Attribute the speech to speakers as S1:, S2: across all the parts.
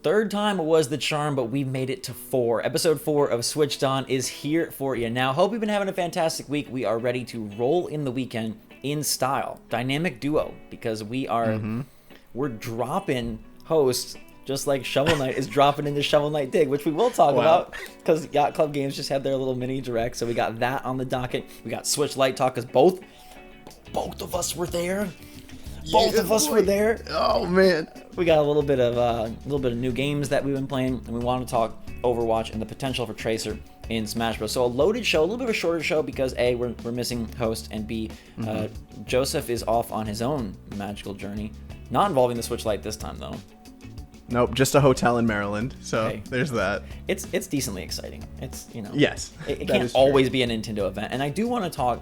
S1: third time was the charm, but we made it to 4. Episode 4 of Switched On is here for you now. Hope you've been having a fantastic week. We are ready to roll in the weekend in style. Dynamic duo, because we're dropping hosts just like Shovel Knight is dropping into Shovel Knight Dig, which we will talk about because Yacht Club Games just had their little mini direct. So we got that on the docket. We got Switch Lite talk because both of us were there. Both of us were there.
S2: Oh man,
S1: we got a little bit of new games that we've been playing, and we want to talk Overwatch and the potential for Tracer in Smash Bros. So a loaded show, a little bit of a shorter show because A, we're missing host, and B, Joseph is off on his own magical journey, not involving the Switch Lite this time though.
S2: Nope, just a hotel in Maryland. So there's that.
S1: It's decently exciting. It's
S2: yes,
S1: it can't always be a Nintendo event, and I do want to talk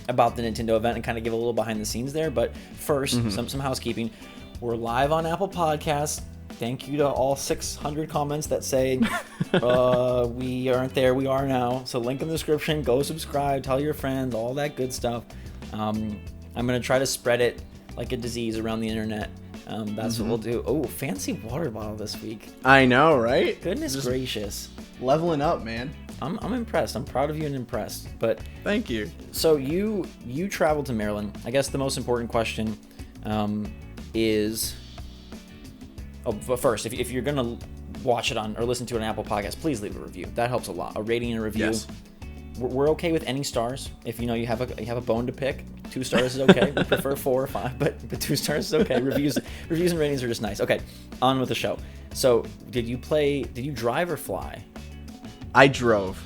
S1: about the Nintendo event and kind of give a little behind the scenes there. But first, some housekeeping. We're live on Apple Podcasts. Thank you to all 600 comments that say we aren't there. We are now. So link in the description. Go subscribe. Tell your friends. All that good stuff. I'm gonna try to spread it like a disease around the internet. That's what we'll do. Oh, fancy water bottle this week.
S2: I know, right?
S1: Goodness gracious.
S2: Leveling up, man.
S1: I'm impressed. I'm proud of you and impressed. But
S2: thank you.
S1: So you traveled to Maryland. I guess the most important question is... Oh, but first, if you're gonna watch it on or listen to it on Apple Podcasts, please leave a review. That helps a lot. A rating and a review.
S2: Yes.
S1: We're okay with any stars. If you have a bone to pick, 2 stars is okay. We prefer 4 or 5, but 2 stars is okay. Reviews and ratings are just nice. Okay, on with the show. So did you drive or fly?
S2: I drove.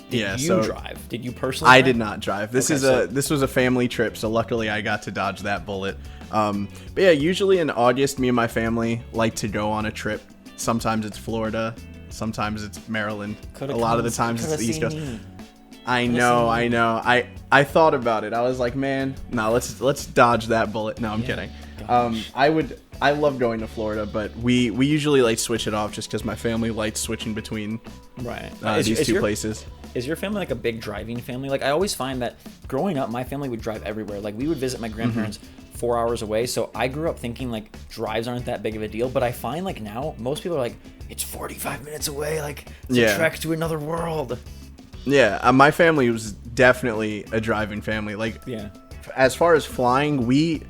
S1: Did you drive? Did you personally?
S2: I did not drive. This was a family trip, so luckily I got to dodge that bullet. But yeah, usually in August, me and my family like to go on a trip. Sometimes it's Florida, sometimes it's Maryland. A lot of the times it's the East Coast. I know. I thought about it. I was like, man, no, let's dodge that bullet. No, I'm kidding. I love going to Florida, but we usually like switch it off just because my family likes switching between these two places. Is
S1: your family like a big driving family? Like I always find that growing up, my family would drive everywhere. Like we would visit my grandparents 4 hours away. So I grew up thinking like drives aren't that big of a deal. But I find like now most people are like, it's 45 minutes away. Like it's a trek to another world.
S2: Yeah, my family was definitely a driving family. Like as far as flying,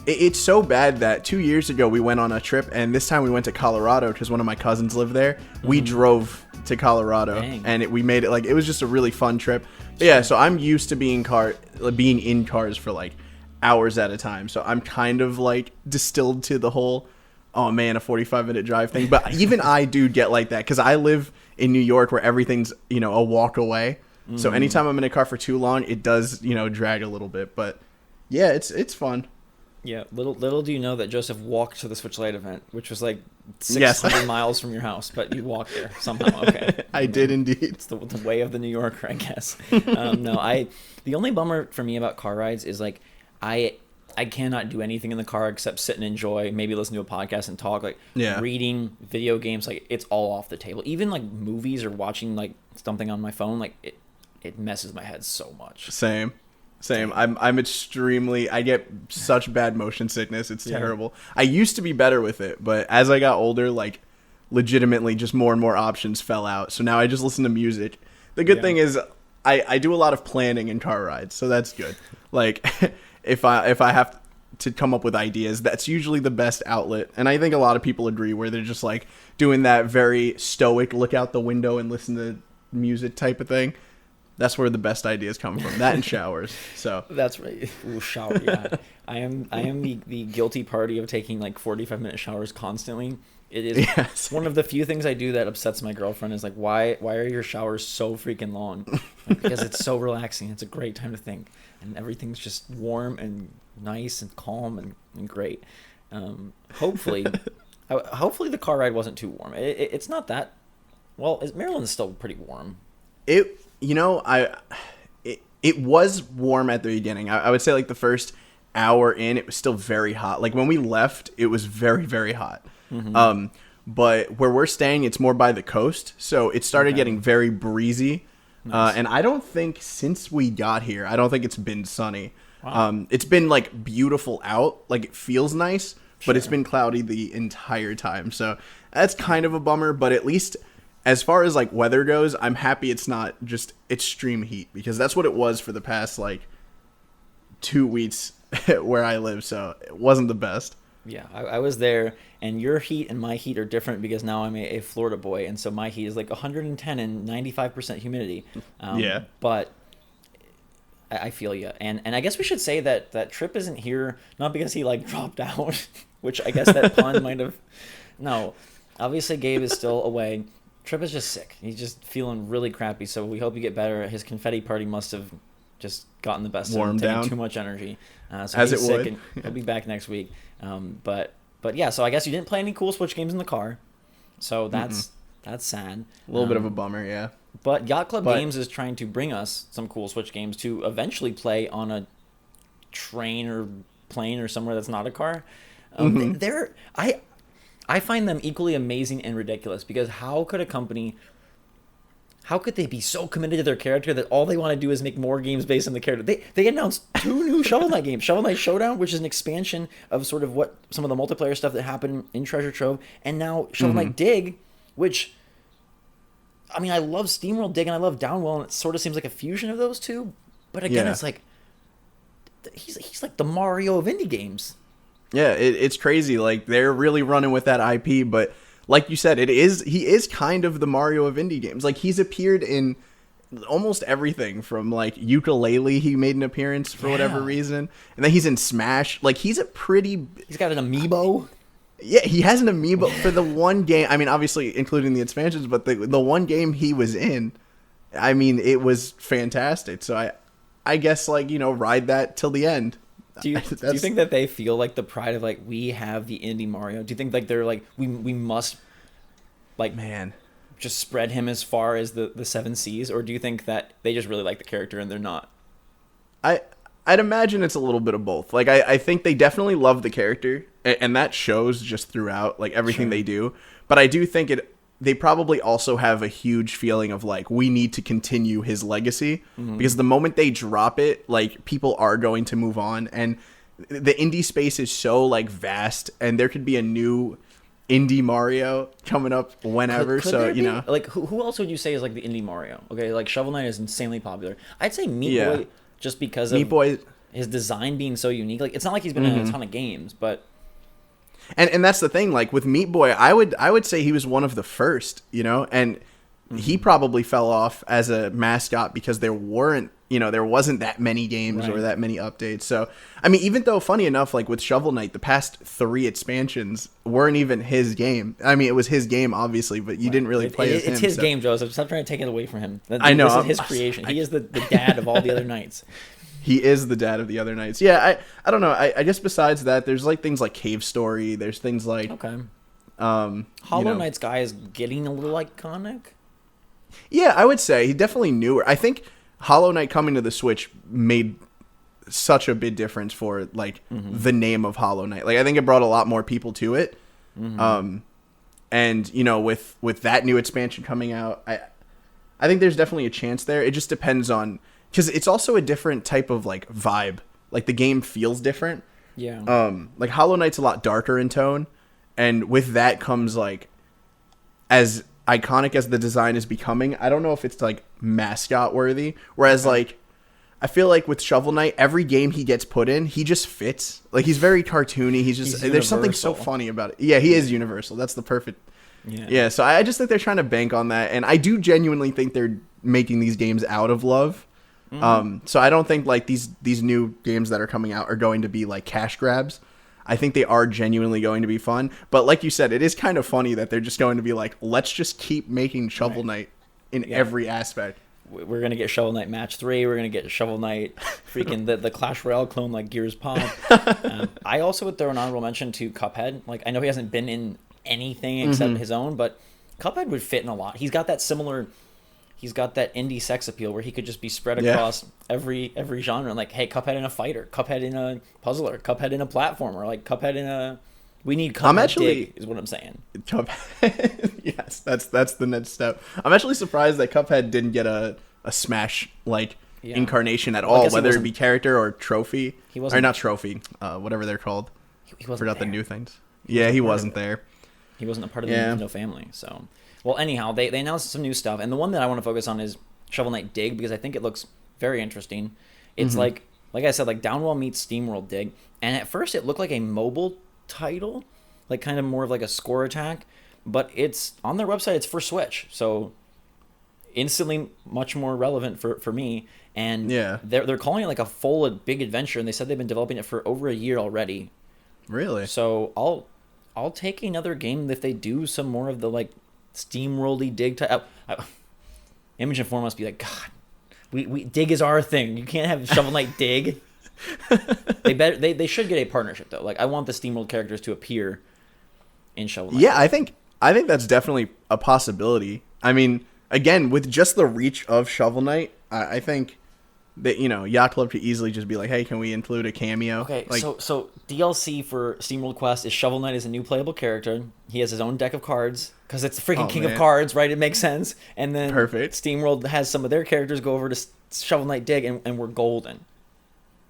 S2: it's so bad that 2 years ago we went on a trip, and this time we went to Colorado because one of my cousins lived there. We drove to Colorado, and we made it it was just a really fun trip. But yeah, so I'm used to being in cars for like hours at a time. So I'm kind of like distilled to the whole, oh man, a 45-minute drive thing. But even I do get like that because I live in New York where everything's a walk away. So anytime I'm in a car for too long, it does drag a little bit. But yeah, it's fun.
S1: Yeah, little do you know that Joseph walked to the Switch Lite event, which was like 600 miles from your house, but you walked there somehow. Okay,
S2: I did indeed.
S1: It's the way of the New Yorker, I guess. The only bummer for me about car rides is like I cannot do anything in the car except sit and enjoy, maybe listen to a podcast and talk. Like reading, video games, like it's all off the table. Even like movies or watching like something on my phone, like it messes my head so much.
S2: Same. I'm extremely, I get such bad motion sickness. It's terrible. I used to be better with it, but as I got older, like legitimately just more and more options fell out. So now I just listen to music. The good thing is I do a lot of planning in car rides, so that's good. Like if I have to come up with ideas, that's usually the best outlet. And I think a lot of people agree where they're just like doing that very stoic look out the window and listen to music type of thing. That's where the best ideas come from. That and showers. So
S1: that's right. Ooh, shower. Yeah, I am the guilty party of taking like 45-minute showers constantly. It is one of the few things I do that upsets my girlfriend. Is like, why are your showers so freaking long? Like, because it's so relaxing. It's a great time to think, and everything's just warm and nice and calm and great. Hopefully the car ride wasn't too warm. It's not that. Well, Maryland's still pretty warm.
S2: It was warm at the beginning. I would say like the first hour in, it was still very hot. Like when we left, it was very, very hot. But where we're staying, it's more by the coast. So it started getting very breezy. Nice. And I don't think since we got here, I don't think it's been sunny. Wow. It's been like beautiful out. Like it feels nice, but it's been cloudy the entire time. So that's kind of a bummer, but at least as far as like weather goes, I'm happy it's not just extreme heat, because that's what it was for the past like 2 weeks where I live. So it wasn't the best.
S1: Yeah, I was there, and your heat and my heat are different because now I'm a Florida boy, and so my heat is like 110 and 95% humidity.
S2: Yeah.
S1: But I feel you. And I guess we should say that Trip isn't here, not because he like dropped out, which I guess that pun might have... No, obviously Gabe is still away. Trip is just sick. He's just feeling really crappy, so we hope you get better. His confetti party must have just gotten the best of him, taking too much energy. So
S2: as
S1: he's
S2: it
S1: sick,
S2: would.
S1: and he'll be back next week. But yeah, so I guess you didn't play any cool Switch games in the car, so that's sad.
S2: A little bit of a bummer, yeah.
S1: But Yacht Club Games is trying to bring us some cool Switch games to eventually play on a train or plane or somewhere that's not a car. I find them equally amazing and ridiculous, because how could they be so committed to their character that all they want to do is make more games based on the character? They announced 2 new Shovel Knight games. Shovel Knight Showdown, which is an expansion of sort of what some of the multiplayer stuff that happened in Treasure Trove, and now Shovel Knight Dig, which, I mean, I love SteamWorld Dig and I love Downwell, and it sort of seems like a fusion of those two. But again, it's like he's like the Mario of indie games.
S2: Yeah, it's crazy. Like, they're really running with that IP, but like you said, he is kind of the Mario of indie games. Like, he's appeared in almost everything from like Yooka-Laylee. He made an appearance for whatever reason, and then he's in Smash. Like, he's got an amiibo. Yeah, he has an amiibo for the one game. I mean, obviously including the expansions, but the one game he was in, I mean, it was fantastic. So I guess, like, ride that till the end.
S1: Do you think that they feel like the pride of like, we have the indie Mario? Do you think like they're like, we must, like, just spread him as far as the 7 seas, or do you think that they just really like the character and they're not?
S2: I'd imagine it's a little bit of both. Like, I think they definitely love the character, and that shows just throughout like everything they do. But I do think they probably also have a huge feeling of like, we need to continue his legacy, because the moment they drop it, like, people are going to move on, and the indie space is so like vast, and there could be a new indie Mario coming up whenever. Could so
S1: like, who else would you say is like the indie Mario? Okay, like Shovel Knight is insanely popular. I'd say Meat Boy, just because of his design being so unique. Like, it's not like he's been in a ton of games, but
S2: And that's the thing, like with Meat Boy, I would say he was one of the first, and he probably fell off as a mascot because there wasn't that many games or that many updates. So, I mean, even though, funny enough, like with Shovel Knight, the past 3 expansions weren't even his game. I mean, it was his game, obviously, but you didn't really play as him.
S1: It's his game, Joseph. Stop trying to take it away from him.
S2: I know.
S1: This is his creation. He is the dad of all the other knights.
S2: He is the dad of the other knights. Yeah, I don't know. I guess besides that, there's like things like Cave Story. There's things like
S1: Hollow Knight's guy is getting a little iconic.
S2: Yeah, I would say he definitely newer. I think Hollow Knight coming to the Switch made such a big difference for like the name of Hollow Knight. Like, I think it brought a lot more people to it. And with that new expansion coming out, I think there's definitely a chance there. It just depends on, because it's also a different type of like vibe. Like, the game feels different.
S1: Yeah.
S2: Like Hollow Knight's a lot darker in tone, and with that comes like, as iconic as the design is becoming, I don't know if it's like mascot worthy. Whereas like, I feel like with Shovel Knight, every game he gets put in, he just fits. Like, he's very cartoony. He's there's something so funny about it. Yeah, he is universal. That's the perfect. Yeah. So I just think they're trying to bank on that, and I do genuinely think they're making these games out of love. So I don't think like these new games that are coming out are going to be like cash grabs. I think they are genuinely going to be fun. But like you said, it is kind of funny that they're just going to be like, let's just keep making Shovel Knight in every aspect.
S1: We're going to get Shovel Knight Match 3. We're going to get Shovel Knight freaking the Clash Royale clone like Gears Pop. I also would throw an honorable mention to Cuphead. Like, I know he hasn't been in anything except his own, but Cuphead would fit in a lot. He's got that indie sex appeal where he could just be spread across every genre. Like, hey, Cuphead in a fighter, Cuphead in a puzzler, Cuphead in a platformer, like Cuphead in a... We need Cuphead Dig, is what I'm saying.
S2: Cuphead, yes, that's the next step. I'm actually surprised that Cuphead didn't get a Smash like incarnation at all, whether it be character or trophy. Or not trophy, whatever they're called.
S1: he wasn't
S2: forgot
S1: there.
S2: the new things. Yeah, he wasn't there.
S1: He wasn't a part of the Nintendo family. So, well, anyhow, they announced some new stuff, and the one that I want to focus on is Shovel Knight Dig, because I think it looks very interesting. It's like I said, like Downwell meets SteamWorld Dig, and at first it looked like a mobile title, like kind of more of like a score attack, but it's on their website. It's for Switch, so instantly much more relevant for me. And they're calling it like a full big adventure, and they said they've been developing it for over a year already.
S2: Really?
S1: So I'll take another game if they do some more of the like SteamWorld-y Dig type. Image and Form must be like, God, we Dig is our thing. You can't have Shovel Knight Dig. They should get a partnership though. Like I want the SteamWorld characters to appear in Shovel Knight.
S2: Yeah, I think that's definitely a possibility. I mean, again, with just the reach of Shovel Knight, I think that, you know, Yacht Club could easily just be like, hey, can we include a cameo?
S1: Okay,
S2: like,
S1: so DLC for SteamWorld Quest is Shovel Knight is a new playable character. He has his own deck of cards because it's the freaking king of cards, right? It makes sense. And then SteamWorld has some of their characters go over to Shovel Knight Dig, and we're golden.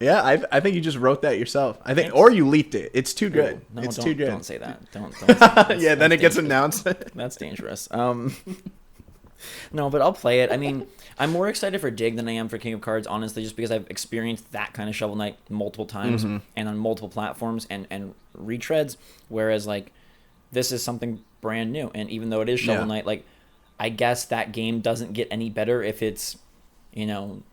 S2: Yeah, I think you just wrote that yourself. I think, or you leaked it. It's too good.
S1: No,
S2: it's too good.
S1: Don't say that. Don't say that.
S2: Yeah, then it gets announced.
S1: That's dangerous. No, but I'll play it. I mean, I'm more excited for Dig than I am for King of Cards, honestly, just because I've experienced that kind of Shovel Knight multiple times and on multiple platforms and retreads, whereas, like, this is something brand new. And even though it is Shovel Knight, like, I guess that game doesn't get any better if it's, you know,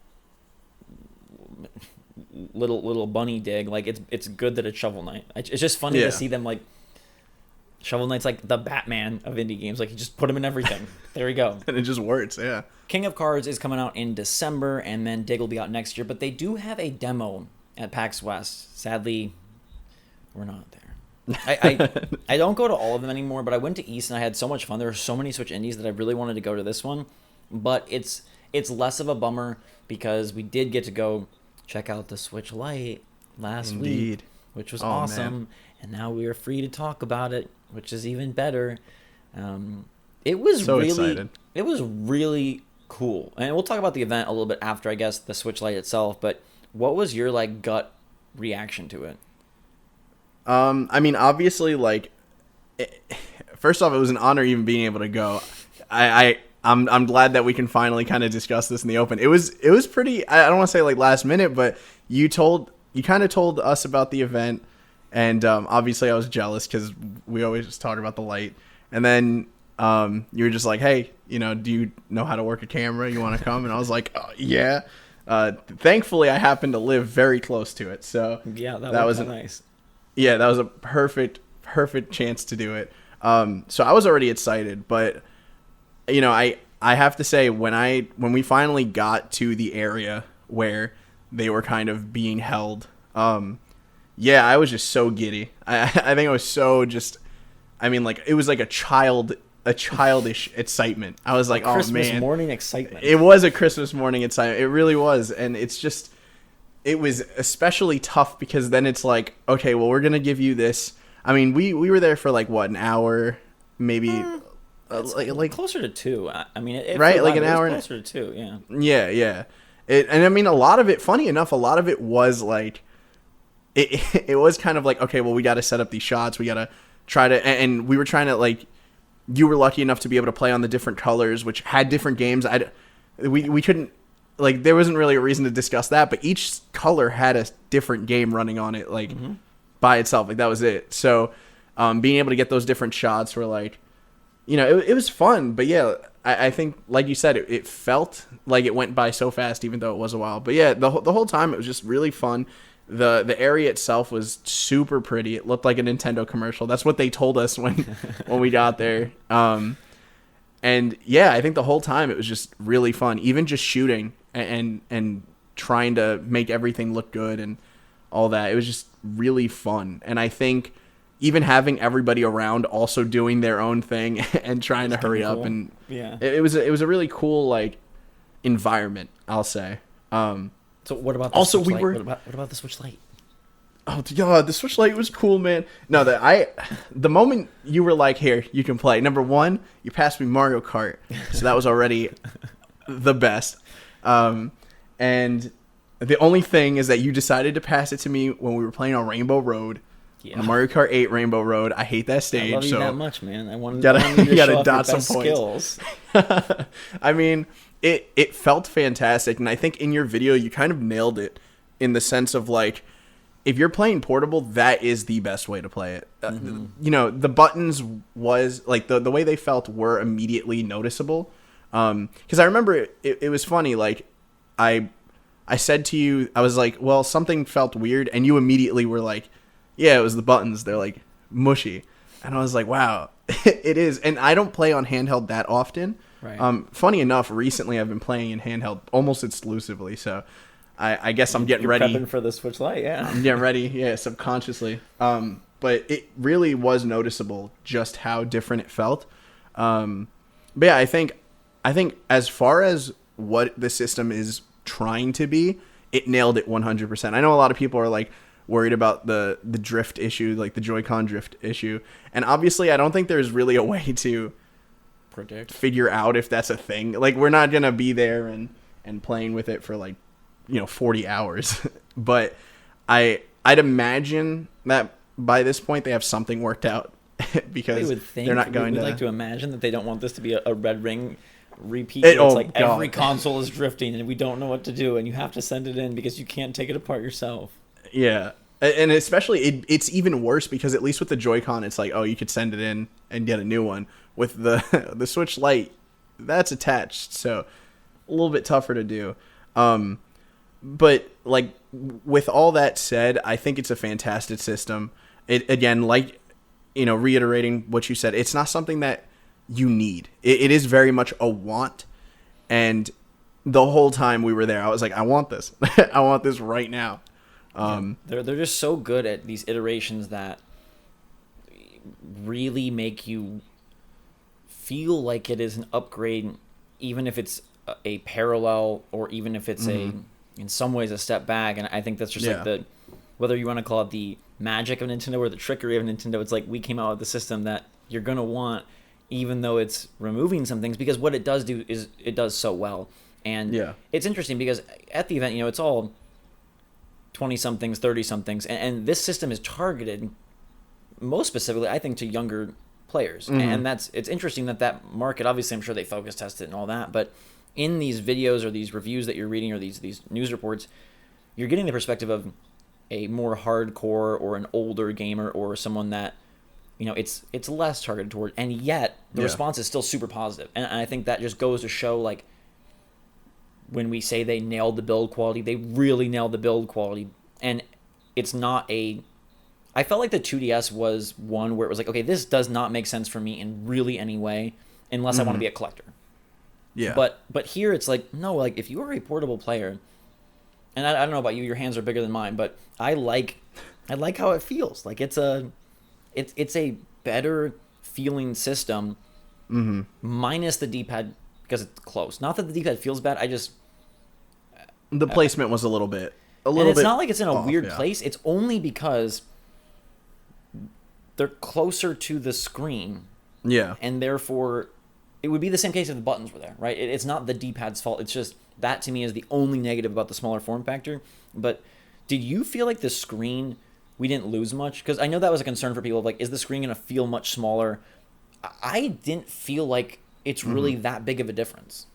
S1: little bunny Dig. Like, it's good that it's Shovel Knight. It's just funny to see them, like, Shovel Knight's like the Batman of indie games. Like, you just put him in everything. There you go.
S2: And it just works, yeah.
S1: King of Cards is coming out in December, and then Dig will be out next year. But they do have a demo at PAX West. Sadly, we're not there. I don't go to all of them anymore, but I went to East, and I had so much fun. There were so many Switch indies that I really wanted to go to this one. But it's less of a bummer because we did get to go check out the Switch Lite last week, which was awesome. Man. And now we are free to talk about it, which is even better. It was so really excited. It was really cool. And we'll talk about the event a little bit after, I guess, the Switch Lite itself. But what was your like gut reaction to it?
S2: I mean, obviously, like, first off, it was an honor even being able to go. I'm glad that we can finally kind of discuss this in the open. It was pretty. I don't want to say like last minute, but you kind of told us about the event. And obviously I was jealous because we always just talk about the light. And then you were just like, hey, you know, do you know how to work a camera? You want to come? And I was like, yeah. Thankfully, I happened to live very close to it. So
S1: yeah, that was nice.
S2: Yeah, that was a perfect chance to do it. So I was already excited. But, you know, I have to say, when we finally got to the area where they were kind of being held, yeah, I was just so giddy. I think I was so just, I mean, like, it was like a childish excitement. I was like, oh man.
S1: Christmas morning excitement.
S2: It was a Christmas morning excitement. It really was. And it's just, it was especially tough because then it's like, okay, well, we're going to give you this. I mean, we were there for like, what, an hour, maybe like
S1: closer to 2. I mean, it
S2: right? Like an hour.
S1: Closer to 2, yeah.
S2: Yeah. And I mean, a lot of it, funny enough, a lot of it was like, it was kind of like, okay, well, we got to set up these shots. We got to try to, and we were trying to, like, you were lucky enough to be able to play on the different colors, which had different games. We couldn't, like, there wasn't really a reason to discuss that, but each color had a different game running on it, like, by itself. Like, that was it. So, being able to get those different shots were, like, you know, it was fun. But, yeah, I think, like you said, it felt like it went by so fast, even though it was a while. But, yeah, the whole time it was just really fun. The area itself was super pretty. It looked like a Nintendo commercial. That's what they told us when we got there. And yeah, I think the whole time it was just really fun. Even just shooting and trying to make everything look good and all that. It was just really fun. And I think even having everybody around also doing their own thing and trying to hurry up, and
S1: yeah,
S2: it was a really cool like environment, I'll say.
S1: So what about the Switch Lite? What about the Switch Lite?
S2: Oh god, the Switch Lite was cool, man. No, the moment you were like, here, you can play. Number one, you passed me Mario Kart, so that was already the best. And the only thing is that you decided to pass it to me when we were playing on Rainbow Road. on the Mario Kart 8 Rainbow Road. I hate that stage.
S1: I love you
S2: so
S1: that much, man. I wanted
S2: you
S1: to
S2: gotta
S1: show off
S2: dot
S1: your
S2: some
S1: best
S2: points.
S1: skills.
S2: I mean, it felt fantastic, and I think in your video you kind of nailed it in the sense of like, if you're playing portable, that is the best way to play it. You know, the buttons was like the way they felt were immediately noticeable. Because I remember it was funny. Like I said to you, I was like, well, something felt weird, and you immediately were like, yeah, it was the buttons. They're like mushy, and I was like, wow, it is. And I don't play on handheld that often.
S1: Right.
S2: Funny enough, recently I've been playing in handheld almost exclusively, so I guess I'm getting ready.
S1: Prepping for the Switch Lite, yeah.
S2: I'm getting ready, yeah, subconsciously. But it really was noticeable just how different it felt. But yeah, I think as far as what the system is trying to be, it nailed it 100%. I know a lot of people are like worried about the drift issue, like the Joy-Con drift issue, and obviously I don't think there's really a way to figure out if that's a thing. Like, we're not gonna be there and playing with it for like 40 hours. But I'd imagine that by this point they have something worked out because they're not going to.
S1: We'd like to imagine that they don't want this to be a Red Ring repeat. It's like God. Every console is drifting and we don't know what to do, and you have to send it in because you can't take it apart yourself.
S2: Yeah. And especially it's even worse because at least with the Joy-Con it's like, oh, you could send it in and get a new one. With the Switch Lite, that's attached, so a little bit tougher to do. But like with all that said, I think it's a fantastic system. It again, like reiterating what you said, it's not something that you need. It is very much a want, and the whole time we were there, I was like, I want this. I want this right now.
S1: They're just so good at these iterations that really make you feel like it is an upgrade, even if it's a parallel or even if it's in some ways a step back. And I think that's just like whether you want to call it the magic of Nintendo or the trickery of Nintendo, it's like we came out with the system that you're going to want, even though it's removing some things, because what it does do is it does so well. And it's interesting because at the event, it's all 20-somethings, 30-somethings, and this system is targeted most specifically, I think, to younger players. And it's interesting that market, obviously I'm sure they focus tested and all that, but in these videos or these reviews that you're reading or these news reports, you're getting the perspective of a more hardcore or an older gamer or someone that it's less targeted toward, and yet the response is still super positive. And I think that just goes to show, like, when we say they nailed the build quality, they really nailed the build quality. And it's not I felt like the 2DS was one where it was like, okay, this does not make sense for me in really any way unless I want to be a collector. Yeah. But here it's like, no, like if you are a portable player, and I don't know about you, your hands are bigger than mine, but I like how it feels. Like it's a better feeling system minus the D-pad because it's close. Not that the D-pad feels bad,
S2: the placement was a little bit.
S1: And it's not like it's in a weird place. It's only because they're closer to the screen.
S2: Yeah.
S1: And therefore, it would be the same case if the buttons were there, right? It's not the D-pad's fault. It's just that to me is the only negative about the smaller form factor. But did you feel like the screen, we didn't lose much? Because I know that was a concern for people. Like, is the screen going to feel much smaller? I didn't feel like it's really that big of a difference.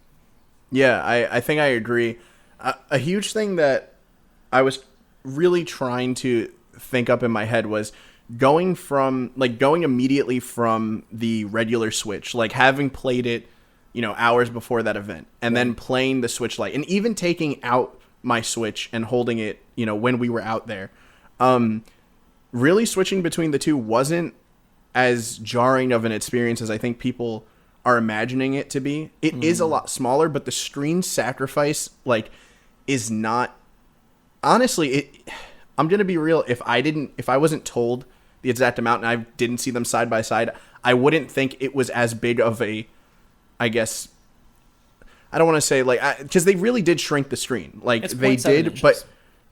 S2: Yeah, I think I agree. A huge thing that I was really trying to think up in my head was going immediately from the regular Switch, like having played it, hours before that event, and then playing the Switch Lite, and even taking out my Switch and holding it, when we were out there. Really switching between the two wasn't as jarring of an experience as I think people are imagining it to be. It is a lot smaller, but the screen sacrifice, is not. Honestly, I'm gonna be real. If I wasn't told the exact amount and I didn't see them side by side, I wouldn't think it was as big of a. I guess I don't want to say because they really did shrink the screen.
S1: It's
S2: they did,
S1: inches.
S2: but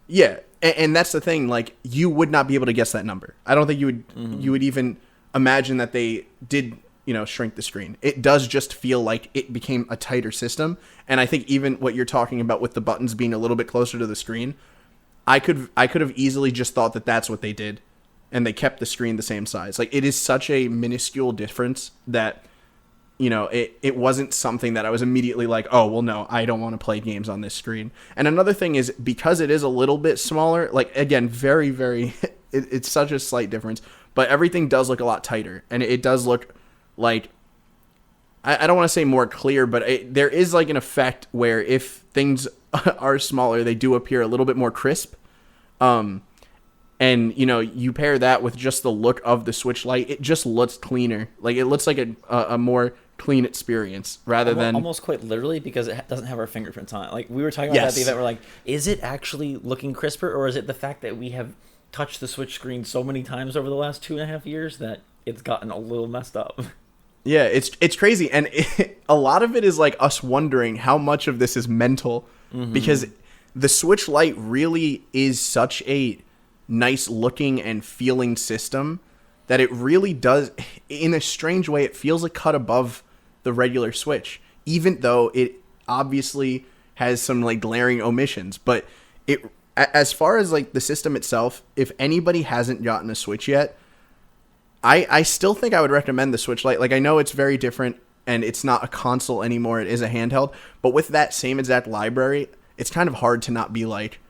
S2: yeah, and that's the thing. You would not be able to guess that number. I don't think you would even imagine that they did. Shrink the screen. It does just feel like it became a tighter system. And I think even what you're talking about with the buttons being a little bit closer to the screen, I could have easily just thought that that's what they did. and they kept the screen the same size. Like, it is such a minuscule difference that, you know, it wasn't something that I was immediately like, oh, well, no, I don't want to play games on this screen. And another thing is, because it is a little bit smaller, like, again, very, very, it's such a slight difference, but everything does look a lot tighter. And it does look like, I don't want to say more clear, but there is like an effect where if things are smaller, they do appear a little bit more crisp. And, you know, you pair that with just the look of the Switch Lite, it just looks cleaner. Like, it looks like a more clean experience rather than...
S1: Almost quite literally, because it doesn't have our fingerprints on it. Like, we were talking about that at the event, we're like, is it actually looking crisper, or is it the fact that we have touched the Switch screen so many times over the last 2.5 years that it's gotten a little messed up?
S2: Yeah, it's crazy. And a lot of it is, like, us wondering how much of this is mental, because the Switch Lite really is such a nice looking and feeling system that it really does, in a strange way, it feels a cut above the regular Switch, even though it obviously has some like glaring omissions. But it, as far as like the system itself, if anybody hasn't gotten a Switch yet, I still think I would recommend the Switch Lite. Like, I know it's very different and it's not a console anymore, it is a handheld, but with that same exact library, it's kind of hard to not be like,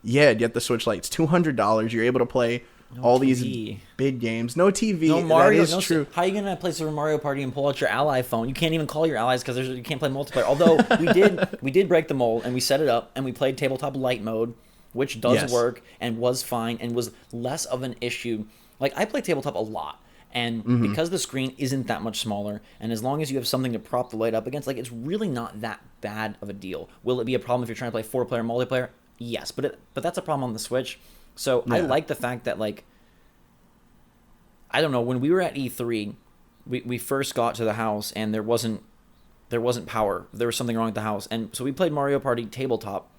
S2: yeah, get the Switch Lite. It's $200. You're able to play all these big games. No TV.
S1: No Mario.
S2: That is true.
S1: How are you gonna play Super Mario Party and pull out your ally phone? You can't even call your allies because you can't play multiplayer. Although we did break the mold and we set it up and we played tabletop light mode, which does work and was fine and was less of an issue. Like, I play tabletop a lot, and because the screen isn't that much smaller, and as long as you have something to prop the light up against, like, it's really not that bad of a deal. Will it be a problem if you're trying to play 4-player multiplayer? Yes, but that's a problem on the Switch. So I like the fact that, like, I don't know, when we were at E3, we first got to the house and there wasn't power. There was something wrong with the house, and so we played Mario Party tabletop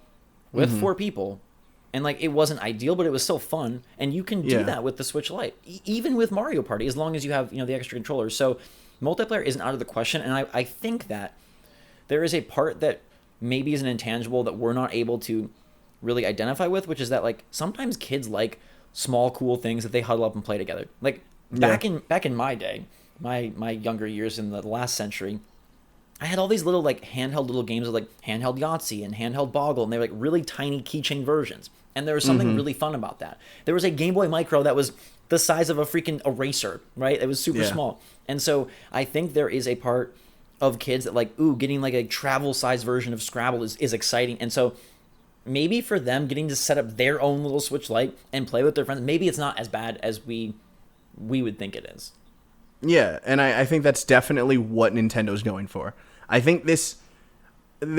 S1: with 4 people, and like, it wasn't ideal, but it was still fun. And you can do that with the Switch Lite, even with Mario Party, as long as you have, you know, the extra controllers. So multiplayer isn't out of the question, and I think that there is a part that maybe is an intangible that we're not able to really identify with, which is that, like, sometimes kids like small cool things that they huddle up and play together. Like, back in my day, my younger years in the last century, I had all these little, like, handheld little games of, like, handheld Yahtzee and handheld Boggle, and they were like really tiny keychain versions, and there was something really fun about that. There was a Game Boy Micro that was the size of a freaking eraser, right? It was super small. And so I think there is a part of kids that, like, getting like a travel size version of Scrabble is exciting. And so maybe for them, getting to set up their own little Switch Lite and play with their friends, maybe it's not as bad as we would think it is.
S2: Yeah, and I think that's definitely what Nintendo's going for. I think this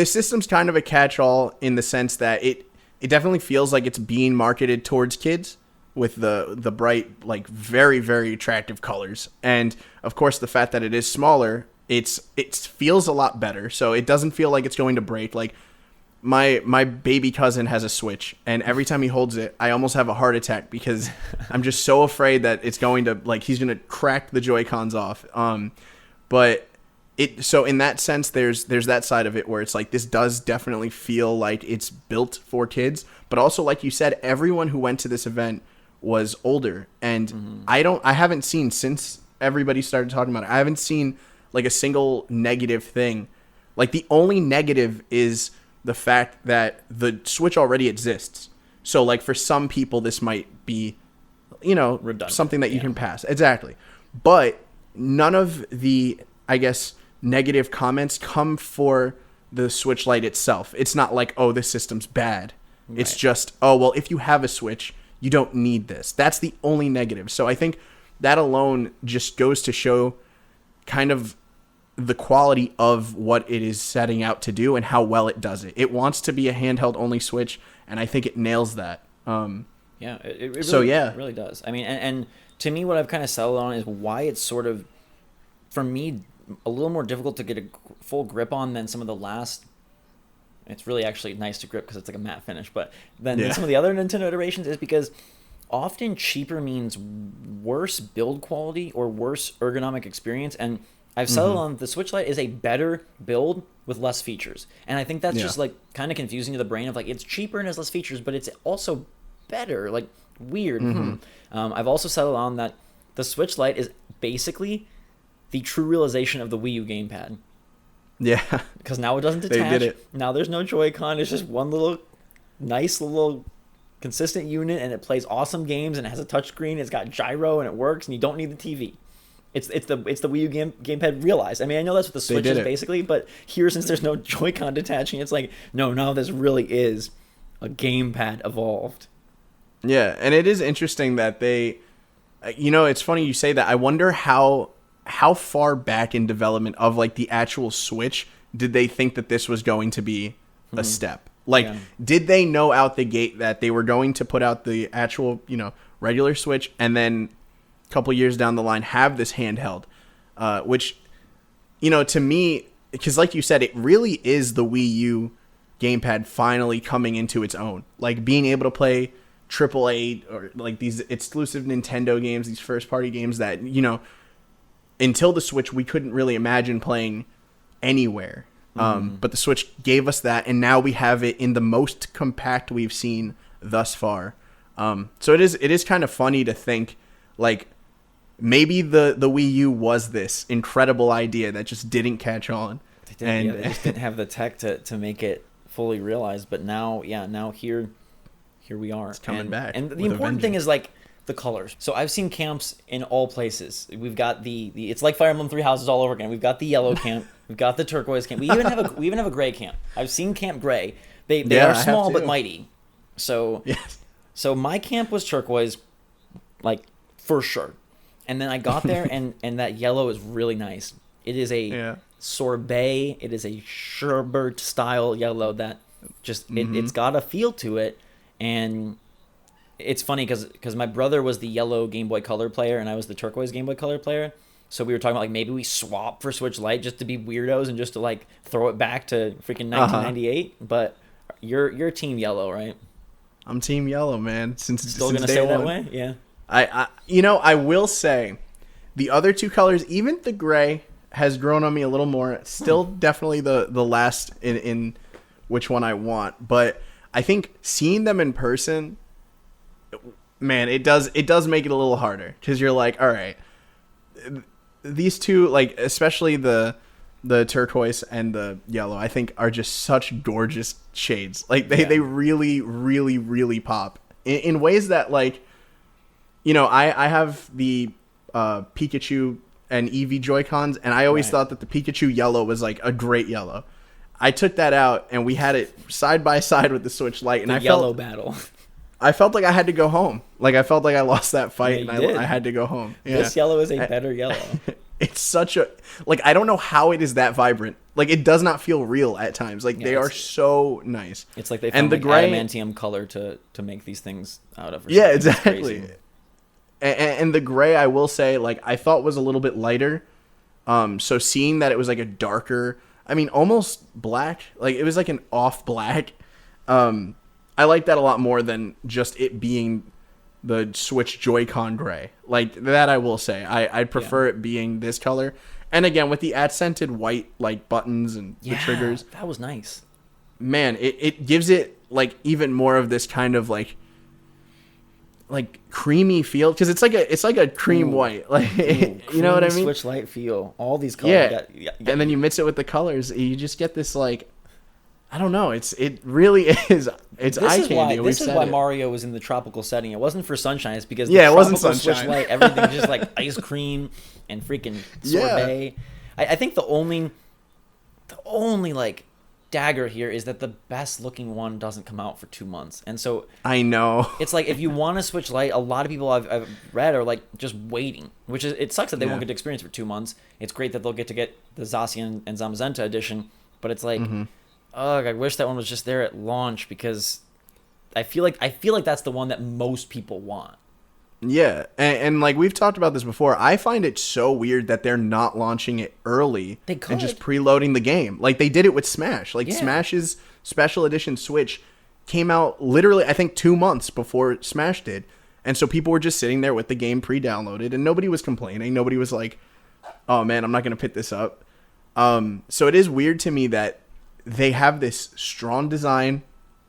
S2: system's kind of a catch-all in the sense that it definitely feels like it's being marketed towards kids with the bright, like, very, very attractive colors. And, of course, the fact that it is smaller, it feels a lot better. So it doesn't feel like it's going to break. Like, my baby cousin has a Switch, and every time he holds it, I almost have a heart attack because I'm just so afraid that it's going to, like, he's going to crack the Joy-Cons off. But so in that sense, there's that side of it where it's like, this does definitely feel like it's built for kids, but also, like you said, everyone who went to this event was older, and I haven't seen, since everybody started talking about it, I haven't seen like a single negative thing. Like, the only negative is the fact that the Switch already exists. So, like, for some people, this might be, you know, redundant, something that you can pass. Exactly. But none of the, I guess, negative comments come for the Switch Lite itself. It's not like, oh, this system's bad. Right. It's just, oh, well, if you have a Switch, you don't need this. That's the only negative. So I think that alone just goes to show kind of the quality of what it is setting out to do and how well it does it. It wants to be a handheld only Switch, and I think it nails that.
S1: It really does. I mean, and to me, what I've kind of settled on is why it's sort of, for me, a little more difficult to get a full grip on than some of the last. It's really actually nice to grip because it's like a matte finish, but than some of the other Nintendo iterations, is because often cheaper means worse build quality or worse ergonomic experience. And I've settled on the Switch Lite is a better build with less features. And I think that's just like kind of confusing to the brain of like, it's cheaper and has less features, but it's also better. Like, Weird. I've also settled on that the Switch Lite is basically the true realization of the Wii U gamepad.
S2: Yeah.
S1: Because now it doesn't detach.
S2: They did it.
S1: Now there's no Joy-Con. It's just one little nice little consistent unit, and it plays awesome games, and it has a touchscreen. It's got gyro, and it works, and you don't need the TV. It's the Wii U gamepad realized. I mean, I know that's what the Switch is basically, but here, since there's no Joy-Con detaching, it's like, no, now this really is a gamepad evolved.
S2: Yeah, and it is interesting that they, it's funny you say that. I wonder how far back in development of like the actual Switch did they think that this was going to be a step? Like, did they know out the gate that they were going to put out the actual, regular Switch, and then couple years down the line have this handheld, which, to me, because like you said, it really is the Wii U gamepad finally coming into its own, like being able to play AAA or like these exclusive Nintendo games, these first party games that, until the Switch, we couldn't really imagine playing anywhere. But the Switch gave us that, and now we have it in the most compact we've seen thus far. So it is kind of funny to think, like, maybe the Wii U was this incredible idea that just didn't catch on.
S1: They just didn't have the tech to make it fully realized. But now here we are.
S2: It's coming back.
S1: And the important thing is, like, the colors. So I've seen camps in all places. We've got the it's like Fire Emblem Three Houses all over again. We've got the yellow camp. We've got the turquoise camp. We even have a gray camp. I've seen Camp Gray. They are small but mighty. So
S2: yes.
S1: So my camp was turquoise, like, for sure. And then I got there, and that yellow is really nice. It is a sorbet. It is a sherbet style yellow that just it's got a feel to it. And it's funny because my brother was the yellow Game Boy Color player, and I was the turquoise Game Boy Color player. So we were talking about, like, maybe we swap for Switch Lite just to be weirdos and just to, like, throw it back to freaking 1998. But you're Team Yellow, right?
S2: I'm Team Yellow, man. Since
S1: Still gonna stay that way? Yeah.
S2: I will say the other two colors, even the gray, has grown on me a little more. Still definitely the last in which one I want. But I think seeing them in person, man, it does make it a little harder, because you're like, all right, these two, like, especially the turquoise and the yellow, I think are just such gorgeous shades. Like, they really, really, really pop in ways that, like, I have the Pikachu and Eevee Joy-Cons, and I always thought that the Pikachu yellow was, like, a great yellow. I took that out, and we had it side by side with the Switch Lite, and
S1: battle.
S2: I felt like I had to go home. Like, I felt like I lost that fight, and I had to go home. Yeah.
S1: This yellow is a better yellow.
S2: It's such a, like, I don't know how it is that vibrant. Like, it does not feel real at times. Like, they are so nice.
S1: It's like they found, like, gray adamantium color to make these things out of.
S2: Yeah, exactly. And the gray, I will say, like, I thought was a little bit lighter. So seeing that it was like a darker, I mean, almost black, like it was like an off black. I like that a lot more than just it being the Switch Joy-Con gray. Like, that I will say. I'd prefer it being this color. And again, with the accented white, like, buttons and the triggers.
S1: That was nice.
S2: Man, it gives it, like, even more of this kind of, like creamy feel, because it's like a cream white, like, you know what I mean?
S1: Switch Lite feel, all these colors.
S2: Yeah. And then you mix it with the colors, you just get this, like, I don't know. It really is. It's eye candy.
S1: This is why Mario was in the tropical setting. It wasn't for sunshine. It's because
S2: it wasn't sunshine.
S1: Switch Lite, everything's just like ice cream and freaking sorbet. Yeah. I think the only like dagger here is that the best looking one doesn't come out for 2 months, and so
S2: I know
S1: it's like, if you want a Switch Lite, a lot of people I've read are like just waiting, which is, it sucks that they won't get to experience it for 2 months. It's great that they'll get the Zacian and Zamazenta edition, but it's like, I wish that one was just there at launch, because I feel like that's the one that most people want.
S2: Yeah, and like we've talked about this before, I find it so weird that they're not launching it early and just preloading the game. Like they did it with Smash. Like Smash's special edition Switch came out literally, I think, 2 months before Smash did. And so people were just sitting there with the game pre-downloaded, and nobody was complaining. Nobody was like, oh man, I'm not going to pick this up. So it is weird to me that they have this strong design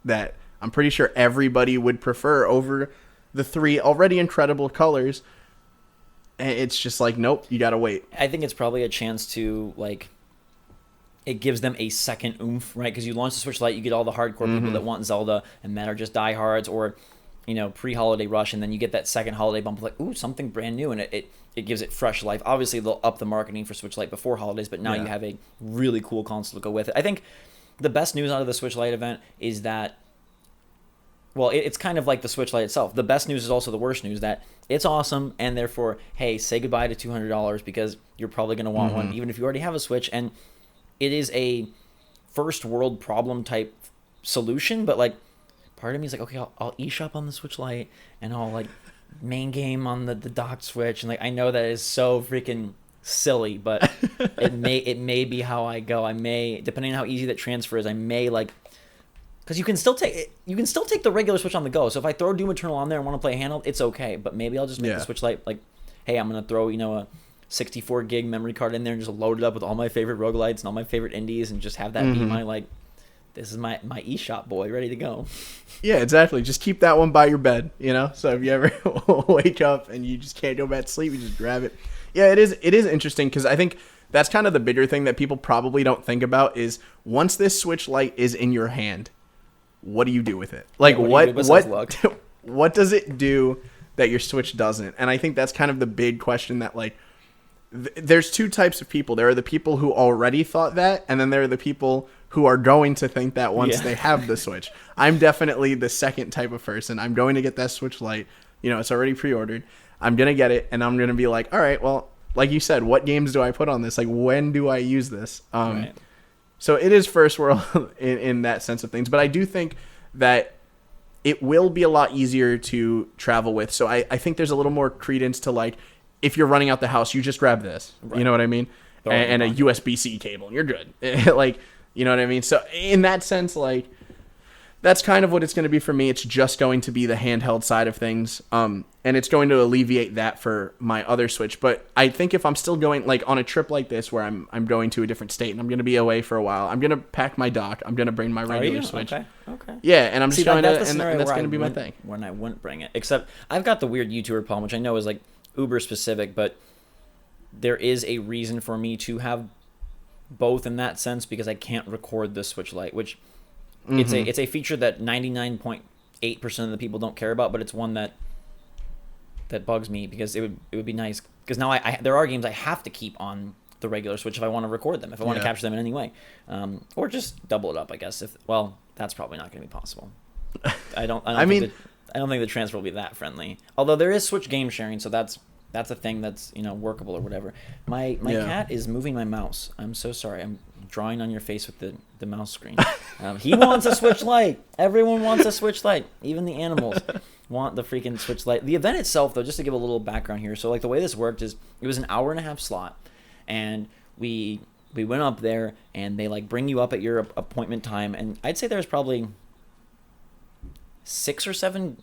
S2: that I'm pretty sure everybody would prefer over the 3 already incredible colors. And it's just like, nope, you gotta wait.
S1: I think it's probably a chance to like. It gives them a second oomph, right? Because you launch the Switch Lite, you get all the hardcore people that want Zelda and that are just diehards, or pre-holiday rush, and then you get that second holiday bump of like, ooh, something brand new, and it gives it fresh life. Obviously, they'll up the marketing for Switch Lite before holidays, but now you have a really cool console to go with it. I think the best news out of the Switch Lite event is that, well, it's kind of like the Switch Lite itself. The best news is also the worst news, that it's awesome, and therefore, hey, say goodbye to $200 because you're probably going to want one, even if you already have a Switch, and it is a first world problem type solution, but like part of me is like, okay, I'll eShop on the Switch Lite and I'll like main game on the docked Switch, and like I know that is so freaking silly, but it may be how I go. I may, depending on how easy that transfer is, I may like, because you can still take the regular Switch on the go. So if I throw Doom Eternal on there and want to play handheld, it's okay. But maybe I'll just make the Switch Lite like, hey, I'm gonna throw a 64 gig memory card in there and just load it up with all my favorite roguelites and all my favorite indies, and just have that be my like, this is my eShop boy ready to go.
S2: Yeah, exactly. Just keep that one by your bed, so if you ever wake up and you just can't go back to sleep, you just grab it. Yeah, it is interesting, because I think that's kind of the bigger thing that people probably don't think about is, once this Switch Lite is in your hand, what do you do with it? Like, what does it do that your Switch doesn't? And I think that's kind of the big question that, like, there's two types of people. There are the people who already thought that, and then there are the people who are going to think that once they have the Switch. I'm definitely the second type of person. I'm going to get that Switch Lite. It's already pre-ordered. I'm going to get it, and I'm going to be like, all right, well, like you said, what games do I put on this? Like, when do I use this?
S1: Right.
S2: So it is first world in that sense of things. But I do think that it will be a lot easier to travel with. So I think there's a little more credence to, like, if you're running out the house, you just grab this. Right. You know what I mean? And a USB-C cable, and you're good. Like, you know what I mean? So in that sense, like, that's kind of what it's going to be for me. It's just going to be the handheld side of things. And it's going to alleviate that for my other Switch. But I think if I'm still going, like, on a trip like this where I'm going to a different state and I'm going to be away for a while, I'm going to pack my dock. I'm going to bring my regular Switch.
S1: Okay.
S2: Yeah, and I'm just going to, and that's going to be my thing.
S1: When I wouldn't bring it. Except I've got the weird YouTuber problem, which I know is, like, uber specific, but there is a reason for me to have both in that sense, because I can't record the Switch Lite, which it's a feature that 99.8% of the people don't care about, but it's one that bugs me, because it would be nice, because now there are games I have to keep on the regular Switch if I want to record them, if I want to capture them in any way, or just double it up, I guess. That's probably not going to be possible. I don't think the transfer will be that friendly. Although there is Switch game sharing, so that's a thing that's workable or whatever. My cat is moving my mouse. I'm so sorry. I'm drawing on your face with the mouse screen. He wants a Switch Lite. Everyone wants a Switch Lite. Even the animals want the freaking Switch Lite. The event itself, though, just to give a little background here. So, like, the way this worked is it was an hour and a half slot, and we went up there, and they like bring you up at your appointment time, and I'd say there's probably 6 or 7